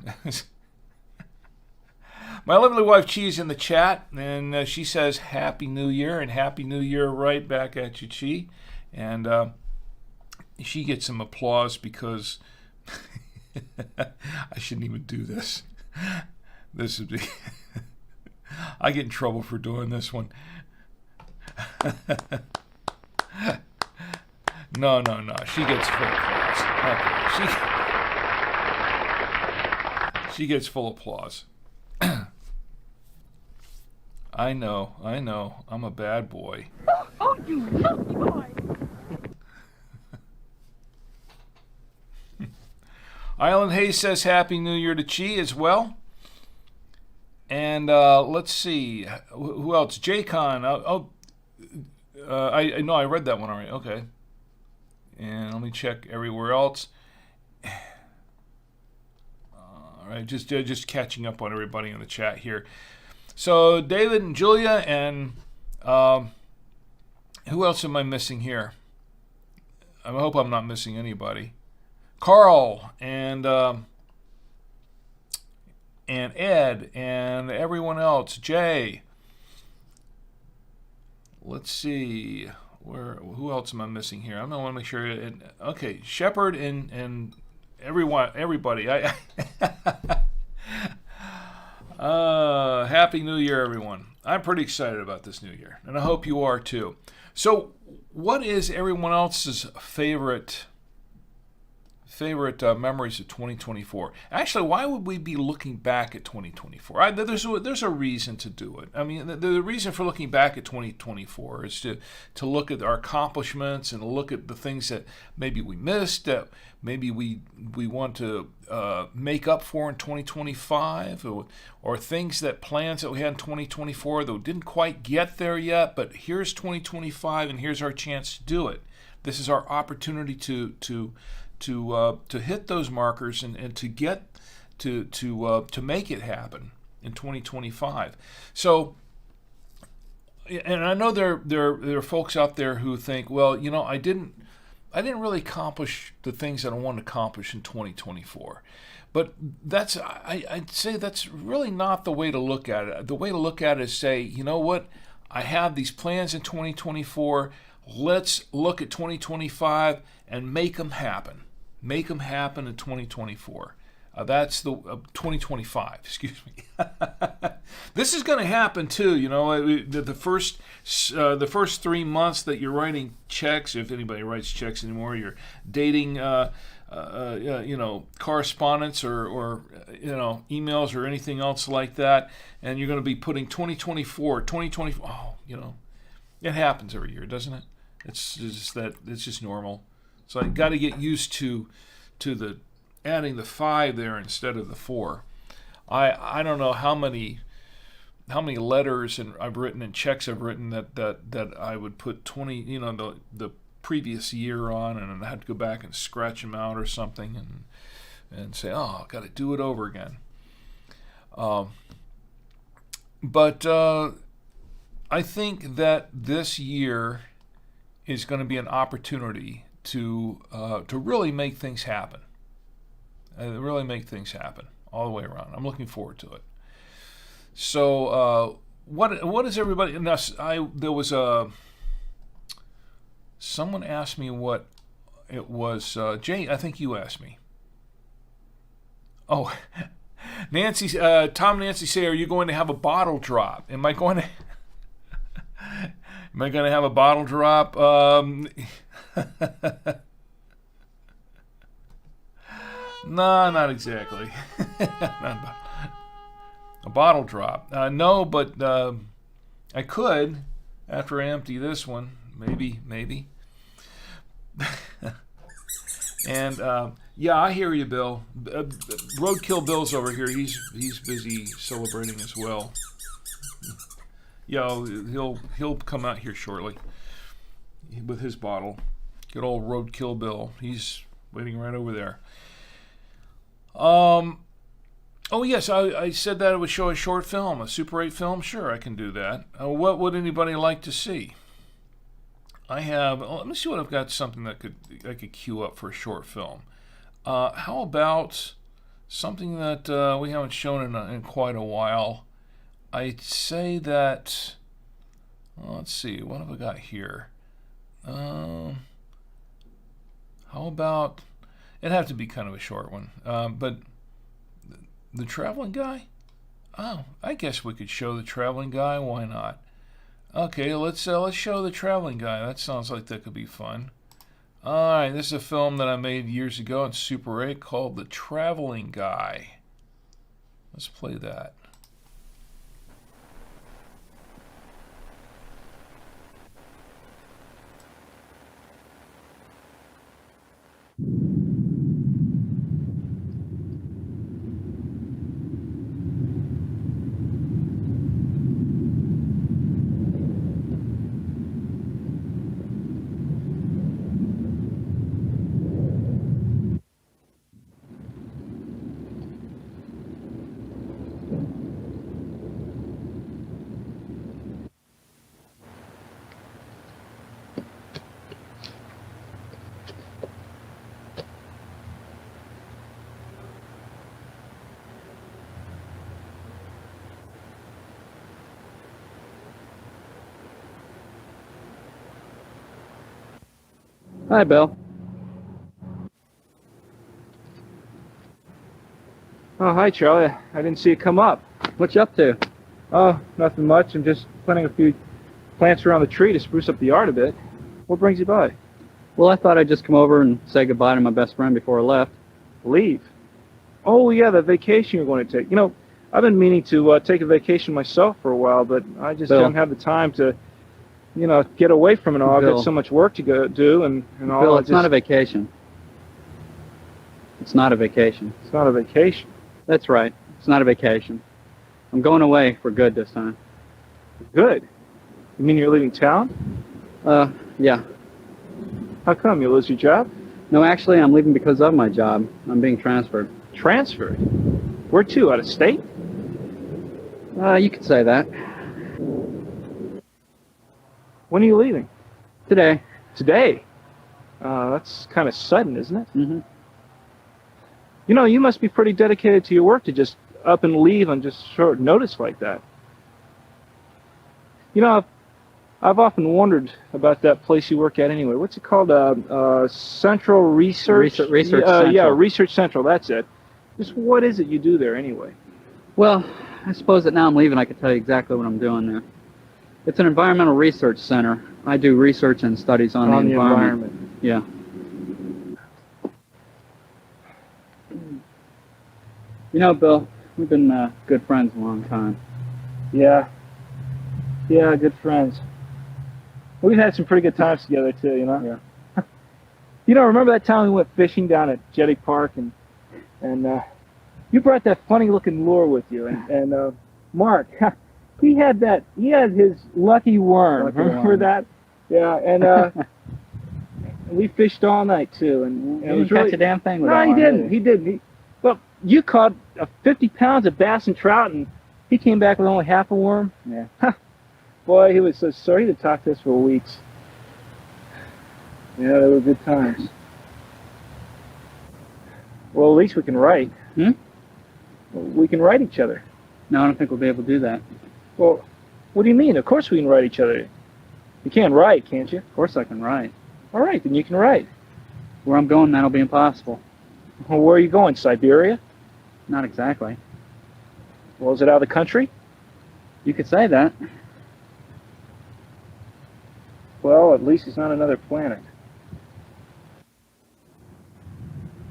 My lovely wife Chi's in the chat, and she says Happy New Year, and Happy New Year right back at you, Chi. And she gets some applause because I shouldn't even do this. This would be... I get in trouble for doing this one. No. She gets full applause. Okay. She gets full applause. I know. I'm a bad boy. Oh, you filthy boy! Island Hayes says Happy New Year to Chi as well. And let's see. Who else? J-Con. I know I read that one already. Okay. And let me check everywhere else. All right, just catching up on everybody in the chat here. So David and Julia and who else am I missing here? I hope I'm not missing anybody. Carl and Ed and everyone else. Jay. Let's see. Who else am I missing here? I want to make sure. Okay, Shepard and everybody. Happy New Year, everyone. I'm pretty excited about this new year, and I hope you are too. So, what is everyone else's favorite memories of 2024? Actually, why would we be looking back at 2024? There's a reason to do it. I mean, the reason for looking back at 2024 is to look at our accomplishments and look at the things that maybe we missed, that maybe we want to make up for in 2025, or things plans that we had in 2024 that didn't quite get there yet, but here's 2025 and here's our chance to do it. This is our opportunity to hit those markers and to get to make it happen in 2025. So, and I know there are folks out there who think, well, I didn't really accomplish the things that I wanted to accomplish in 2024. But I'd say that's really not the way to look at it. The way to look at it is say, you know what, I have these plans in 2024. Let's look at 2025 and make them happen. Make them happen in 2024. That's the 2025. Excuse me. This is going to happen too. The first 3 months that you're writing checks, if anybody writes checks anymore, you're dating, correspondence or emails or anything else like that, and you're going to be putting 2024. Oh, it happens every year, doesn't it? It's just normal. So I got to get used to the adding the 5 there instead of the 4. I don't know how many letters I've written and checks I've written that I would put 20 the previous year on, and I had to go back and scratch them out or something and say, oh, I've got to do it over again. But I think that this year is going to be an opportunity to really make things happen. Really make things happen all the way around. I'm looking forward to it. So, what is everybody? There was someone asked me what it was Jay. I think you asked me. Oh, Nancy. Tom, Nancy say, "Are you going to have a bottle drop?" Am I going to? Am I going to have a bottle drop? No, not exactly. A bottle drop. No, but I could after I empty this one. Maybe. And yeah, I hear you, Bill. Roadkill Bill's over here. He's busy celebrating as well. Yeah, he'll come out here shortly with his bottle. Good old Roadkill Bill. He's waiting right over there. Oh yes, I said that I would show a short film, a Super 8 film. Sure, I can do that. What would anybody like to see? I have. Let me see what I've got. Something that I could queue up for a short film. How about something that we haven't shown in quite a while? I'd say that. Well, let's see. What have I got here? How about? It'd have to be kind of a short one. But the Traveling Guy? Oh, I guess we could show the Traveling Guy. Why not? Okay, let's show the Traveling Guy. That sounds like that could be fun. All right, this is a film that I made years ago on Super 8 called The Traveling Guy. Let's play that. Hi, Bill. Oh, hi, Charlie. I didn't see you come up. What you up to? Oh, nothing much. I'm just planting a few plants around the tree to spruce up the yard a bit. What brings you by? Well, I thought I'd just come over and say goodbye to my best friend before I left. Leave? Oh, yeah, the vacation you're going to take. You know, I've been meaning to take a vacation myself for a while, but I just Bill. don't have the time to, you know, get away from it all. I've Bill. got so much work to go do and all. Bill, I it's not a vacation. It's not a vacation. It's not a vacation. That's right. It's not a vacation. I'm going away for good this time. Good. You mean you're leaving town? Yeah. How come? You lose your job? No, actually, I'm leaving because of my job. I'm being transferred. Transferred? Where to? Out of state? You could say that. When are you leaving? Today. Today? That's kind of sudden, isn't it? Mm-hmm. You know, you must be pretty dedicated to your work to just up and leave on just short notice like that. You know, I've often wondered about that place you work at anyway. What's it called? Central Research? Research Central. Yeah, Research Central, that's it. Just what is it you do there anyway? Well, I suppose that now I'm leaving, I can tell you exactly what I'm doing there. It's an environmental research center. I do research and studies on the environment. Yeah. You know, Bill, we've been good friends a long time. Yeah. Yeah, good friends. We've had some pretty good times together, too, you know? Yeah. You know, remember that time we went fishing down at Jetty Park and you brought that funny-looking lure with you, and Mark, he had his lucky worm. Remember that? Yeah, and we fished all night, too. And He it was didn't really... catch a damn thing with No, that he one, didn't. did He didn't. Well, you caught 50 pounds of bass and trout, and he came back with only half a worm. Yeah. Boy, he was so sorry to talk to us for weeks. Yeah, they were good times. Well, at least we can write. Hmm? We can write each other. No, I don't think we'll be able to do that. Well, what do you mean? Of course we can write each other. You can't write, can't you? Of course I can write. All right, then you can write. Where I'm going, that'll be impossible. Well, where are you going? Siberia? Not exactly. Well, is it out of the country? You could say that. Well, at least it's not another planet.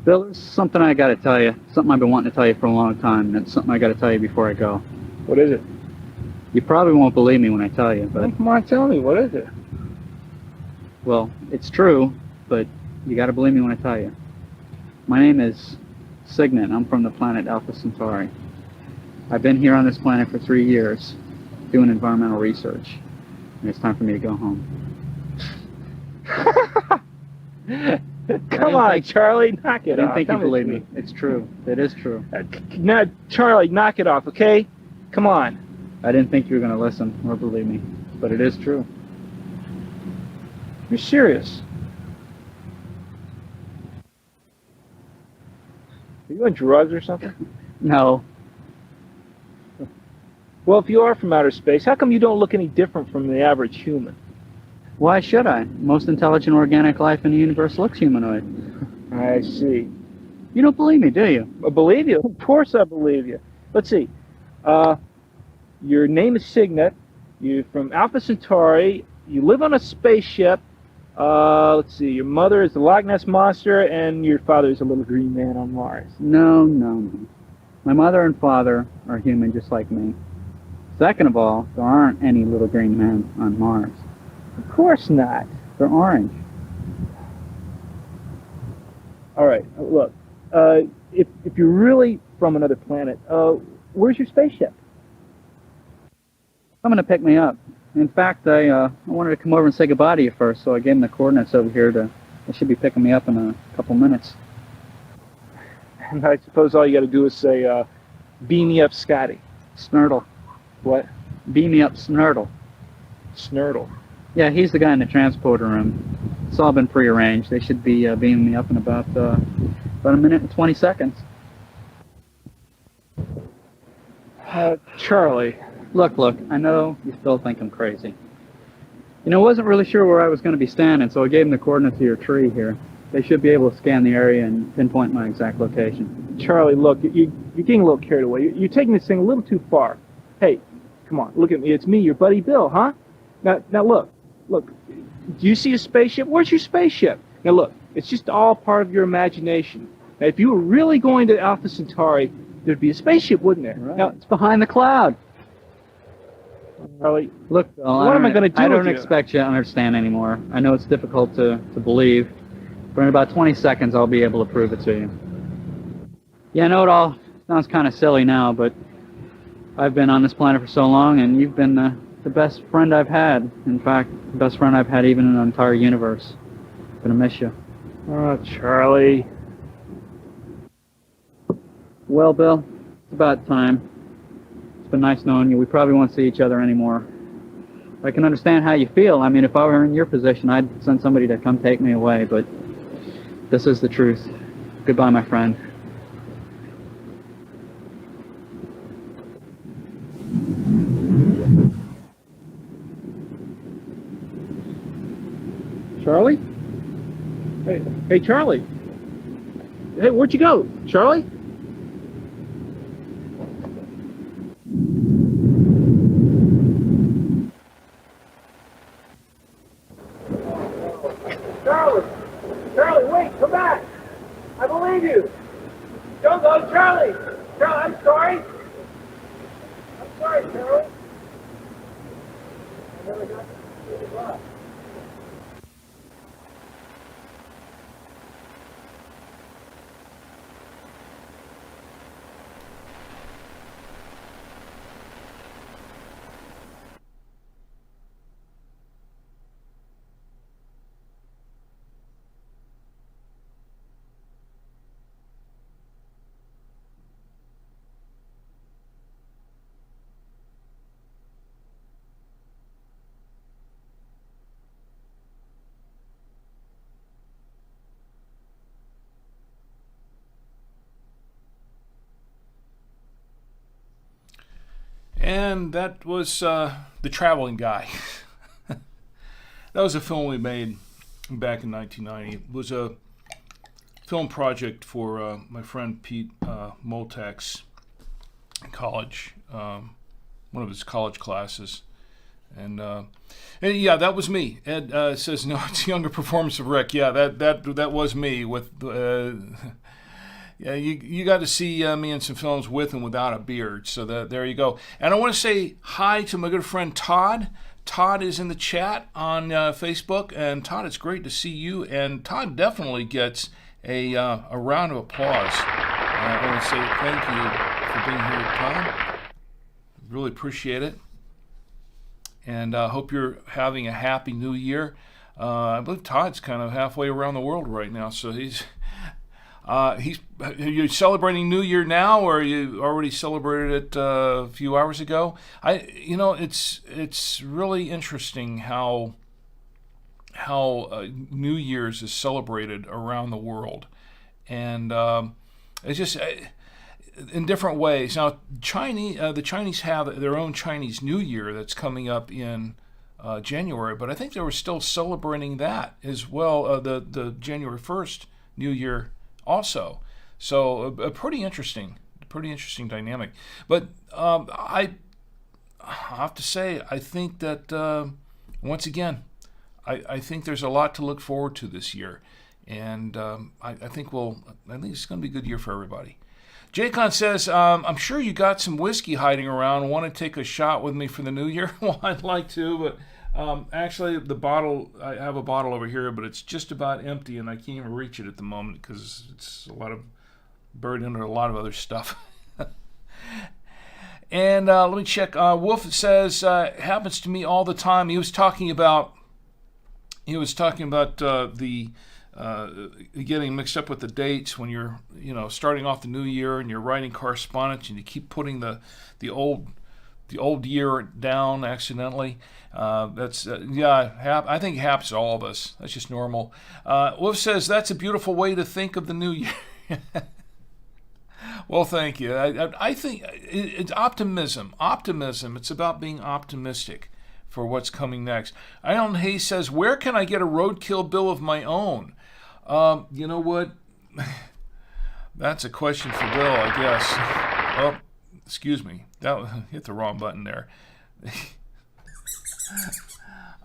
Bill, there's something I got to tell you. Something I've been wanting to tell you for a long time. And it's something I got to tell you before I go. What is it? You probably won't believe me when I tell you, but, Come on, tell me. What is it? well, it's true, but you got to believe me when I tell you. My name is Signet. I'm from the planet Alpha Centauri. I've been here on this planet for 3 years doing environmental research. And it's time for me to go home. Come on, think- Charlie, knock I it didn't off. think Tell you'd believe me. It's true. It is true. Now, Charlie, knock it off, okay? Come on. I didn't think you were going to listen or believe me, but it is true. You're serious. Are you on drugs or something? No. Well, if you are from outer space, how come you don't look any different from the average human? Why should I? Most intelligent organic life in the universe looks humanoid. I see. You don't believe me, do you? I believe you. Of course I believe you. Let's see. Your name is Signet. You're from Alpha Centauri. You live on a spaceship. Let's see. Your mother is the Loch Ness Monster, and your father is a little green man on Mars. No. My mother and father are human just like me. Second of all, there aren't any little green men on Mars. Of course not. They're orange. All right. Look, if you're really from another planet, where's your spaceship? Coming to pick me up. In fact, I wanted to come over and say goodbye to you first, so I gave them the coordinates over here. They should be picking me up in a couple minutes. And I suppose all you got to do is say, "Beam me up, Scotty." Snurtle. What? Beam me up, Snurtle. Snurtle. Yeah, he's the guy in the transporter room. It's all been prearranged. They should be beaming me up in about a minute and 20 seconds. Charlie. Look, I know you still think I'm crazy. You know, I wasn't really sure where I was going to be standing, so I gave them the coordinates of your tree here. They should be able to scan the area and pinpoint my exact location. Charlie, look, you're getting a little carried away. You're taking this thing a little too far. Hey, come on, look at me. It's me, your buddy Bill, huh? Now look. Do you see a spaceship? Where's your spaceship? Now look, it's just all part of your imagination. Now, if you were really going to Alpha Centauri, there'd be a spaceship, wouldn't there? Right. Now, It's behind the cloud. Charlie, Look, Bill, What am I gonna do I with don't you? expect you to understand anymore. I know it's difficult to believe, but in about 20 seconds I'll be able to prove it to you. Yeah, I know it all sounds kind of silly now, but I've been on this planet for so long, and you've been the best friend I've had. In fact, the best friend I've had even in the entire universe. Gonna miss you. oh, Charlie. Well, Bill, it's about time. It's been nice knowing you. We probably won't see each other anymore. I can understand how you feel. I mean, if I were in your position, I'd send somebody to come take me away, but this is the truth. Goodbye, my friend. Charlie? Hey, Charlie. Hey, where'd you go? Charlie? Charlie, wait, come back. I believe you. Don't go, Charlie. Charlie, I'm sorry. I'm sorry, Charlie. I never got to the bus. And that was The Traveling Guy. That was a film we made back in 1990. It was a film project for my friend Pete Moltex in college, one of his college classes. And yeah, that was me. Ed says, no, it's a younger performance of Rick. Yeah, that was me. With yeah, you got to see me in some films with and without a beard. So there you go. And I want to say hi to my good friend Todd. Todd is in the chat on Facebook. And Todd, it's great to see you. And Todd definitely gets a round of applause. I want to say thank you for being here, Todd. Really appreciate it. And I hope you're having a happy new year. I believe Todd's kind of halfway around the world right now, so he's you're celebrating New Year now, or you already celebrated it a few hours ago? It's really interesting how New Year's is celebrated around the world, and it's just in different ways. Now, the Chinese have their own Chinese New Year that's coming up in January, but I think they were still celebrating that as well, the January 1st New Year also. So a pretty interesting dynamic. But I have to say, I think that once again, I think there's a lot to look forward to this year, and I think it's going to be a good year for everybody. Jaycon says, I'm sure you got some whiskey hiding around. Want to take a shot with me for the new year? Well, I'd like to, but actually I have a bottle over here, but it's just about empty, and I can't even reach it at the moment because it's buried under a lot of other stuff. And let me check. Wolf says, happens to me all the time. He was talking about the getting mixed up with the dates when you're starting off the new year and you're writing correspondence and you keep putting the old year down accidentally. I think it happens to all of us. That's just normal. Wolf says that's a beautiful way to think of the new year. Well, thank you. I think it's optimism. It's about being optimistic for what's coming next. Alan Hayes says, where can I get a roadkill bill of my own? You know what? That's a question for Bill, I guess. Oh, excuse me. Hit the wrong button there.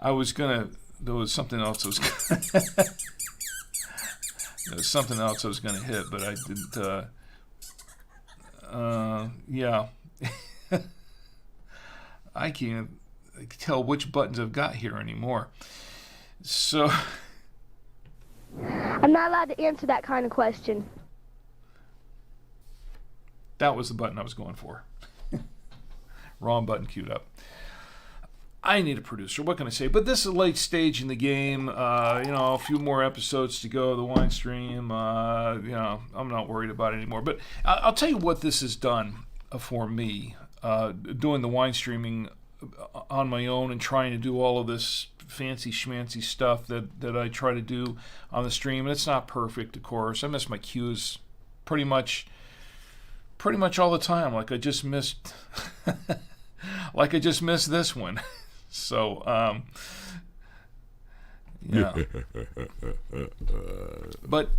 There was something else I was going to hit, but I didn't. Yeah. I can't tell which buttons I've got here anymore. So I'm not allowed to answer that kind of question. That was the button I was going for. Wrong button queued up. I need a producer. What can I say? But this is a late stage in the game. A few more episodes to go. The wine stream. I'm not worried about it anymore. But I'll tell you what this has done for me. Doing the wine streaming on my own and trying to do all of this fancy schmancy stuff that I try to do on the stream. And it's not perfect, of course. I miss my cues pretty much all the time. Like I just missed this one. So yeah. But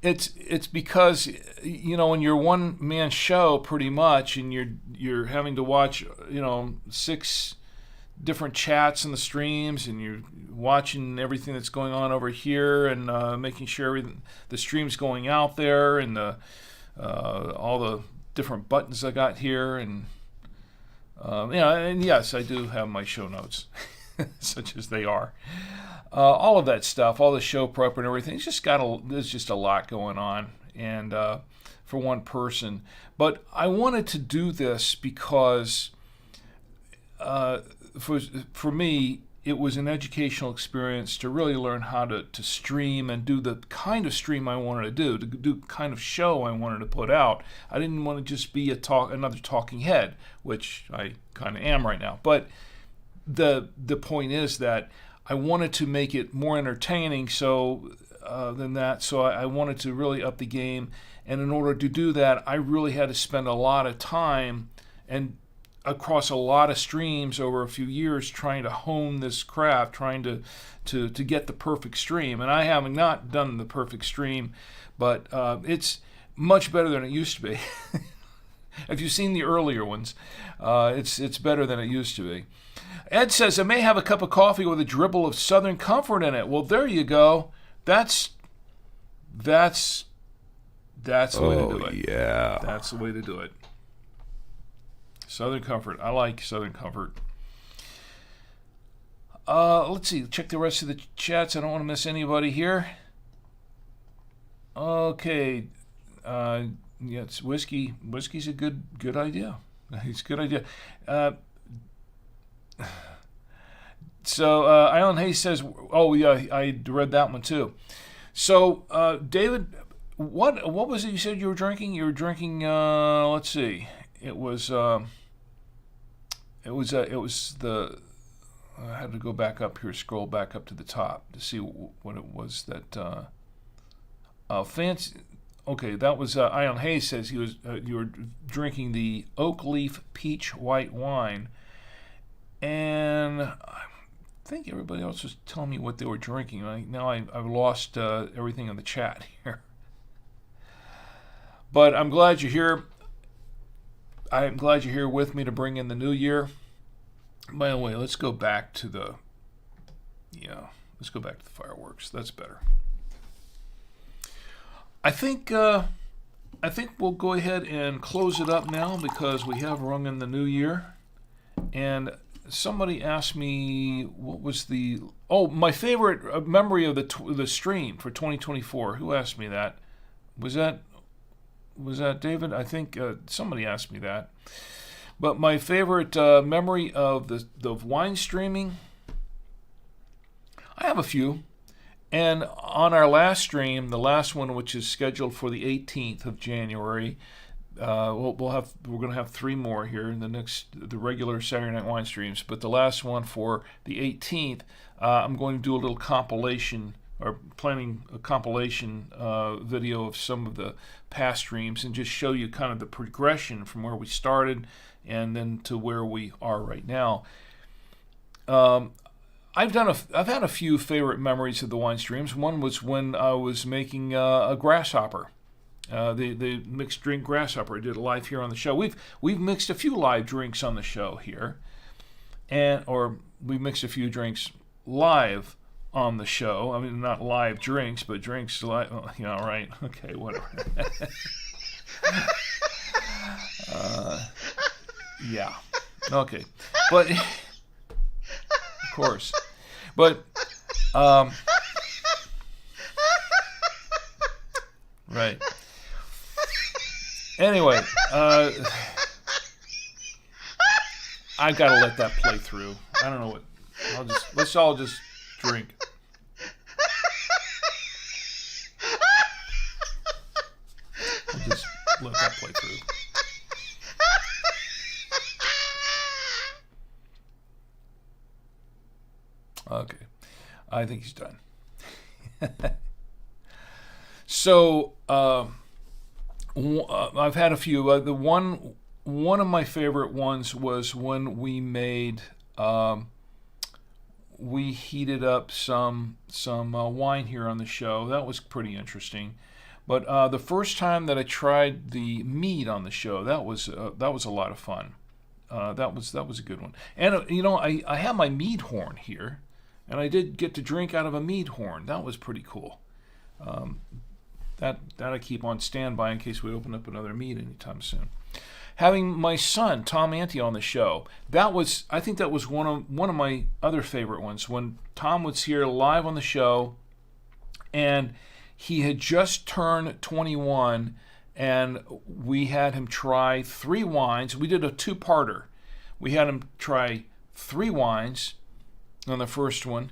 it's because when you're one man show pretty much, and you're having to watch 6 different chats in the streams, and you're watching everything that's going on over here, and making sure the stream's going out there, and all the different buttons I got here, and and yes, I do have my show notes, such as they are. All of that stuff, all the show prep and everything, there's just a lot going on, and for one person. But I wanted to do this because for me, it was an educational experience to really learn how to stream and do the kind of stream I wanted to do the kind of show I wanted to put out. I didn't want to just be another talking head, which I kind of am right now. But the point is that I wanted to make it more entertaining than that, so I wanted to really up the game. And in order to do that, I really had to spend a lot of time and across a lot of streams over a few years trying to hone this craft, trying to get the perfect stream. And I have not done the perfect stream, but it's much better than it used to be. If you've seen the earlier ones, it's better than it used to be. Ed says, I may have a cup of coffee with a dribble of Southern Comfort in it. Well, there you go. That's the way to do it. Yeah. That's the way to do it. Southern Comfort. I like Southern Comfort. Let's see. Check the rest of the chats. I don't want to miss anybody here. Okay. Yeah, it's whiskey. Whiskey's a good idea. It's a good idea. So Island Hayes says, oh yeah, I read that one too. So David, what was it you said you were drinking? You were drinking. Let's see. It was the. I had to go back up here, scroll back up to the top to see what it was that. Fancy. Okay, that was Island Hayes says you were drinking the Oak Leaf Peach White Wine, and I think everybody else was telling me what they were drinking. I've lost everything in the chat here. But I'm glad you're here. I'm glad you're here with me to bring in the new year. By the way, let's go back to the fireworks. That's better. I think we'll go ahead and close it up now because we have rung in the new year. And somebody asked me what was my favorite memory of the stream for 2024. Who asked me that? Was that David? I think somebody asked me that. But my favorite memory of the wine streaming, I have a few. And on our last stream, the last one, which is scheduled for the 18th of January, we're going to have 3 more here in the regular Saturday Night Wine streams. But the last one for the 18th, I'm going to do a little compilation, or planning a compilation video of some of the past streams and just show you kind of the progression from where we started and then to where we are right now. I've had a few favorite memories of the wine streams. One was when I was making a grasshopper, the mixed drink grasshopper. I did it live here on the show. We've mixed a few live drinks on the show here, or we mixed a few drinks live on the show. I mean, not live drinks, but drinks live. Right? Okay, whatever. Yeah. Okay, but. Of course. But right. Anyway, I've got to let that play through. I don't know what. Let's all just drink. I'll just let that play through. Okay, I think he's done. So I've had a few. The one of my favorite ones was when we made we heated up some wine here on the show. That was pretty interesting. But the first time that I tried the mead on the show, that was a lot of fun. That was a good one. And I have my mead horn here. And I did get to drink out of a mead horn. That was pretty cool. That I keep on standby in case we open up another mead anytime soon. Having my son Tom Ante on the show, I think that was one of my other favorite ones. When Tom was here live on the show, and he had just turned 21, and we had him try 3 wines. We did a 2-parter. We had him try 3 wines on the first one,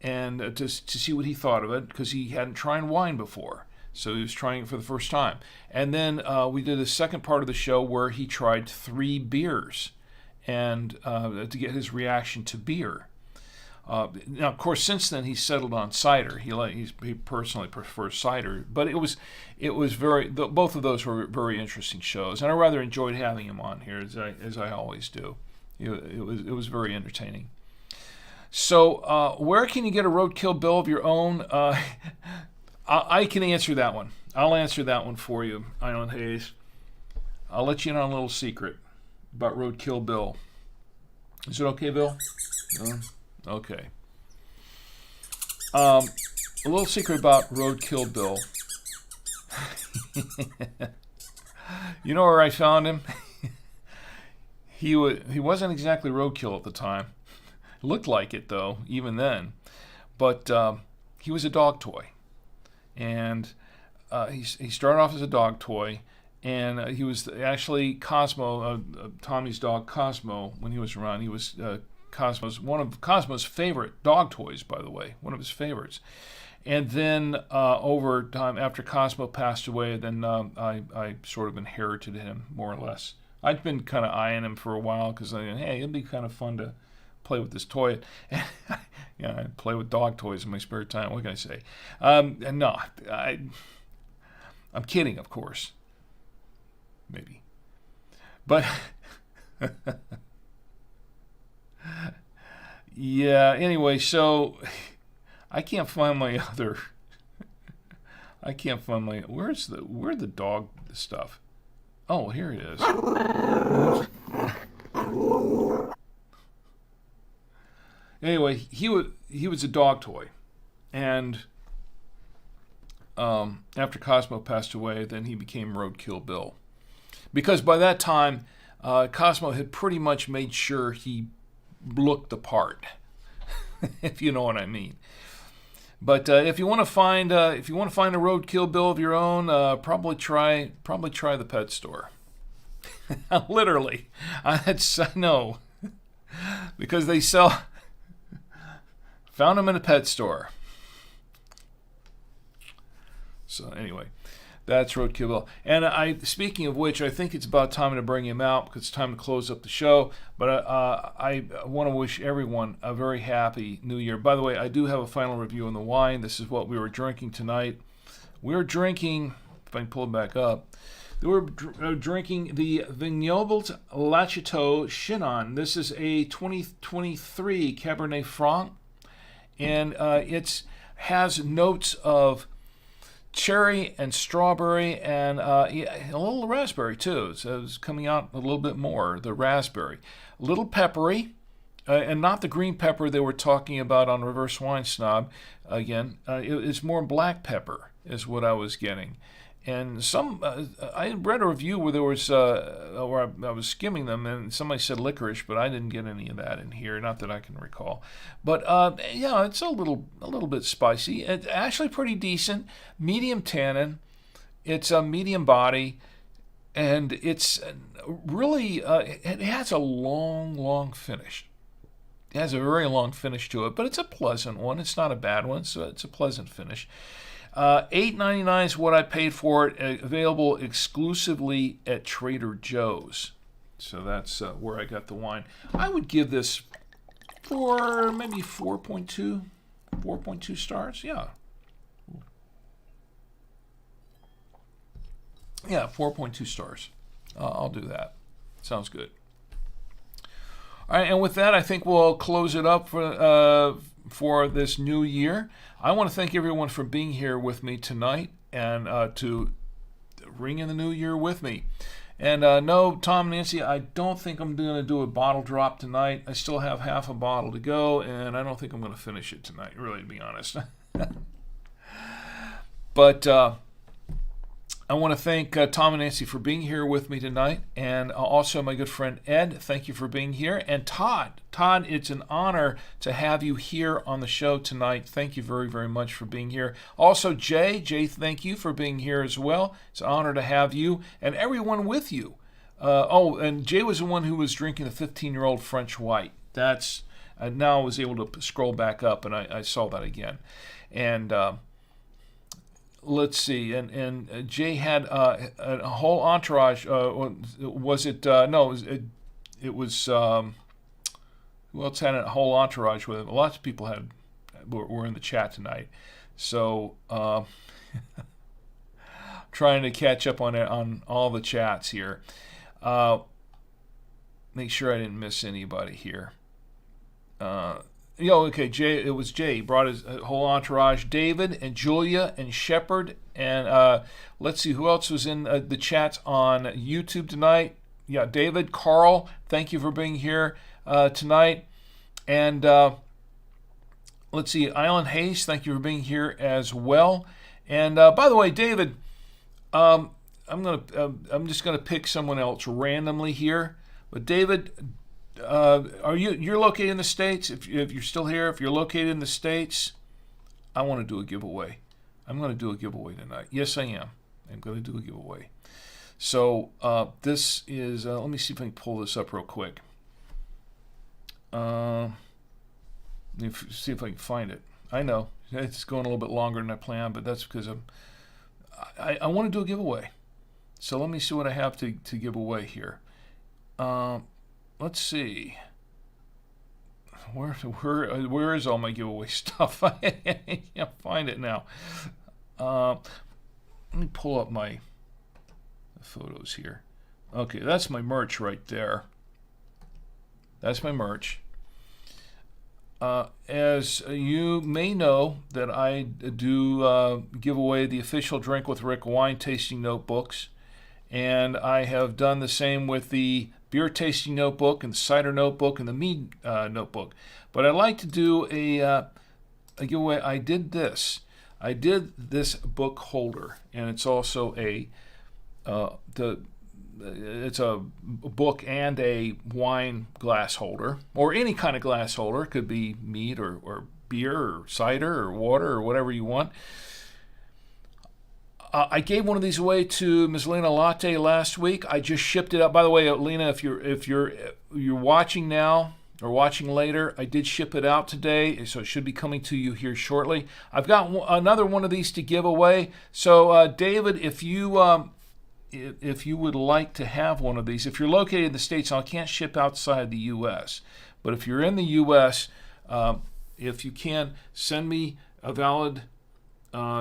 and to see what he thought of it, because he hadn't tried wine before, so he was trying it for the first time. And then we did a second part of the show where he tried 3 beers, and to get his reaction to beer. Now, of course, since then he's settled on cider. He personally prefers cider, but it was both of those were very interesting shows, and I rather enjoyed having him on here as I always do. It was very entertaining. So, where can you get a roadkill bill of your own? I can answer that one. I'll answer that one for you, Island Hayes. I'll let you in on a little secret about Roadkill Bill. Is it okay, Bill? No? Okay. A little secret about Roadkill Bill. You know where I found him? He wasn't exactly roadkill at the time. Looked like it though, even then. But he was a dog toy, and he started off as a dog toy, and he was actually Cosmo, Tommy's dog Cosmo. When he was around, he was one of Cosmo's favorite dog toys, by the way, one of his favorites. And then over time, after Cosmo passed away, then I sort of inherited him, more or less. I'd been kind of eyeing him for a while because hey, it'd be kind of fun to play with this toy. I play with dog toys in my spare time. What can I say? No, I'm kidding, of course. Maybe. But yeah, anyway, so I can't find my other where's the dog stuff? Oh, here it is. Anyway, he was a dog toy, and after Cosmo passed away, then he became Roadkill Bill, because by that time Cosmo had pretty much made sure he looked the part, if you know what I mean. But if you want to find a Roadkill Bill of your own, probably try the pet store. Literally, I know, because they sell. Found them in a pet store. So anyway, that's Roadkill Bill. And speaking of which, I think it's about time to bring him out because it's time to close up the show. But I want to wish everyone a very happy New Year. By the way, I do have a final review on the wine. This is what we were drinking tonight. We're drinking, if I can pull it back up, we're drinking the Vignobles La Chateau Chinon. This is a 2023 Cabernet Franc. And it has notes of cherry and strawberry and a little raspberry too. So it's coming out a little bit more, the raspberry. A little peppery, and not the green pepper they were talking about on Reverse Wine Snob. Again, it's more black pepper is what I was getting. And I read a review where there was, where I was skimming them, and somebody said licorice, but I didn't get any of that in here, not that I can recall. But yeah, it's a little bit spicy. It's actually pretty decent, medium tannin. It's a medium body, and it's really it has a long finish. It has a very long finish to it, but it's a pleasant one. It's not a bad one, so it's a pleasant finish. $8.99 is what I paid for it, available exclusively at Trader Joe's. So that's where I got the wine. I would give this for maybe 4.2 stars. Yeah. Yeah, 4.2 stars. I'll do that. Sounds good. All right, and with that, I think we'll close it up for this new year. I want to thank everyone for being here with me tonight and to ring in the new year with me. And no, Tom, Nancy, I don't think I'm going to do a bottle drop tonight. I still have half a bottle to go, and I don't think I'm going to finish it tonight, really, to be honest. But I want to thank Tom and Nancy for being here with me tonight, and also my good friend Ed, thank you for being here, and Todd. Todd, it's an honor to have you here on the show tonight. Thank you very, very much for being here. Also, Jay, thank you for being here as well. It's an honor to have you and everyone with you. And Jay was the one who was drinking the 15-year-old French white. That's now I was able to scroll back up, and I saw that again. And let's see, and Jay had a whole entourage. Was it? No, it was. who else had a whole entourage with him? Lots of people were in the chat tonight. So trying to catch up on all the chats here. Make sure I didn't miss anybody here. Okay, Jay. It was Jay. He brought his whole entourage. David and Julia and Shepard and let's see who else was in the chats on YouTube tonight. Yeah, David, Carl. Thank you for being here tonight. And let's see, Island Hayes. Thank you for being here as well. And by the way, David, I'm just gonna pick someone else randomly here. But David, you're located in the States? If you're still here, if you're located in the States, I want to do a giveaway. I'm going to do a giveaway tonight. Yes, I am. I'm going to do a giveaway. So this is, let me see if I can pull this up real quick. Let me see if I can find it. I know, it's going a little bit longer than I planned, but that's because I want to do a giveaway. So let me see what I have to give away here. Let's see. Where is all my giveaway stuff? I can't find it now. Let me pull up my photos here. Okay, that's my merch right there. That's my merch. As you may know, that I do give away the official Drink with Rick wine tasting notebooks, and I have done the same with the beer tasting notebook and the cider notebook and the mead notebook. But I'd like to do a giveaway. I did this book holder, and it's also it's a book and a wine glass holder, or any kind of glass holder. It could be mead or beer or cider or water or whatever you want. I gave one of these away to Ms. Lena Latte last week. I just shipped it out. By the way, Lena, if you're watching now or watching later, I did ship it out today, so it should be coming to you here shortly. I've got another one of these to give away. So, David, if you would like to have one of these, if you're located in the States, I can't ship outside the U.S., but if you're in the U.S., if you can, send me a valid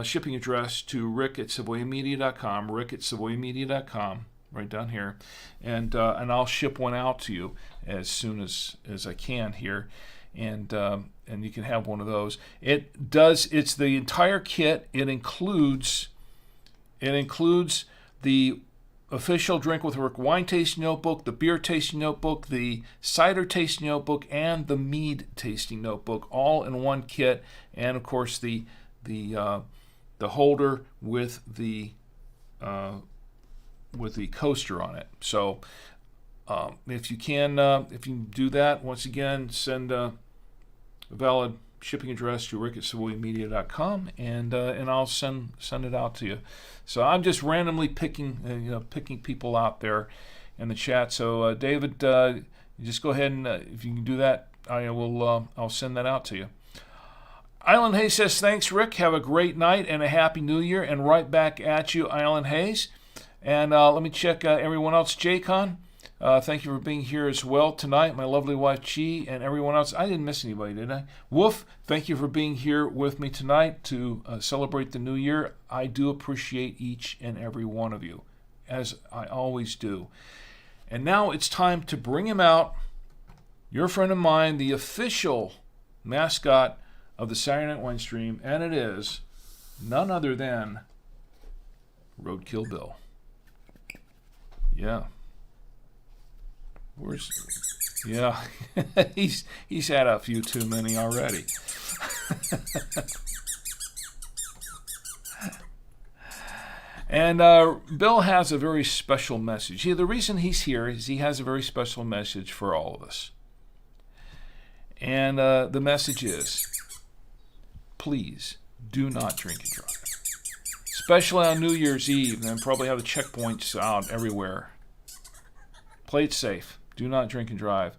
shipping address to rick@savoyamedia.com, rick@savoyamedia.com, right down here, and I'll ship one out to you as soon as I can here, and you can have one of those. It's the entire kit. It includes the official Drink with Rick wine tasting notebook, the beer tasting notebook, the cider tasting notebook, and the mead tasting notebook, all in one kit, and of course the holder with the coaster on it. So if you do that, once again, send a valid shipping address to rick@savoyamedia.com, and I'll send it out to you. So I'm just randomly picking people out there in the chat. So David, you just go ahead and if you can do that, I'll send that out to you. Island Hayes says, thanks, Rick. Have a great night and a happy new year. And right back at you, Island Hayes. And let me check everyone else. Jaycon, thank you for being here as well tonight. My lovely wife, Chi, and everyone else. I didn't miss anybody, did I? Wolf, thank you for being here with me tonight to celebrate the new year. I do appreciate each and every one of you, as I always do. And now it's time to bring him out. Your friend of mine, the official mascot of the Saturday Night Wine Stream, and it is none other than Roadkill Bill. Yeah. Yeah, he's had a few too many already. And Bill has a very special message. The reason he's here is he has a very special message for all of us. And the message is, please do not drink and drive. Especially on New Year's Eve, and probably have the checkpoints out everywhere. Play it safe. Do not drink and drive.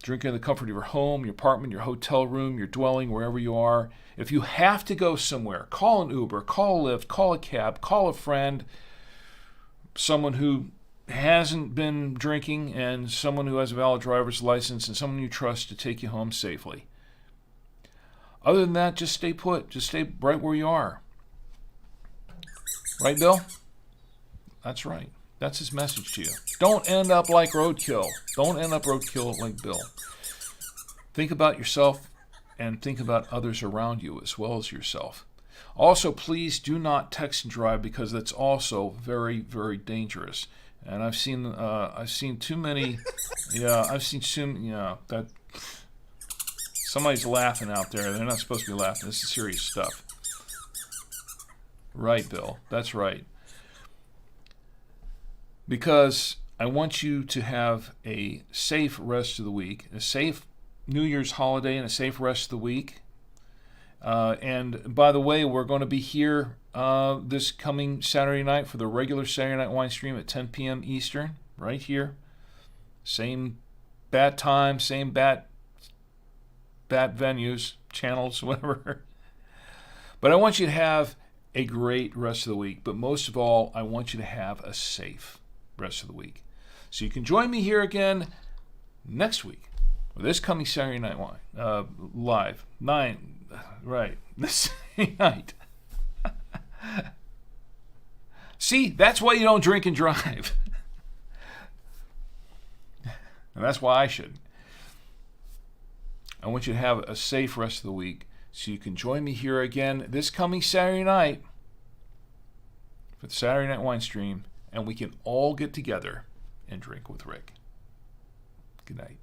Drink in the comfort of your home, your apartment, your hotel room, your dwelling, wherever you are. If you have to go somewhere, call an Uber, call a Lyft, call a cab, call a friend, someone who hasn't been drinking, and someone who has a valid driver's license, and someone you trust to take you home safely. Other than that, just stay put. Just stay right where you are. Right, Bill? That's right. That's his message to you. Don't end up like roadkill. Don't end up roadkill like Bill. Think about yourself and think about others around you as well as yourself. Also, please do not text and drive, because that's also very, very dangerous. And I've seen too many. Yeah, I've seen that somebody's laughing out there. They're not supposed to be laughing. This is serious stuff. Right, Bill. That's right. Because I want you to have a safe rest of the week, a safe New Year's holiday, and a safe rest of the week. And by the way, we're going to be here this coming Saturday night for the regular Saturday Night Wine Stream at 10 p.m. Eastern, right here. Same bat time, same bat venues, channels, whatever. But I want you to have a great rest of the week. But most of all, I want you to have a safe rest of the week. So you can join me here again next week, or this coming Saturday Night Wine, live, 9, right, this night. See, that's why you don't drink and drive. And that's why I shouldn't. I want you to have a safe rest of the week, so you can join me here again this coming Saturday night for the Saturday Night Wine Stream, and we can all get together and drink with Rick. Good night.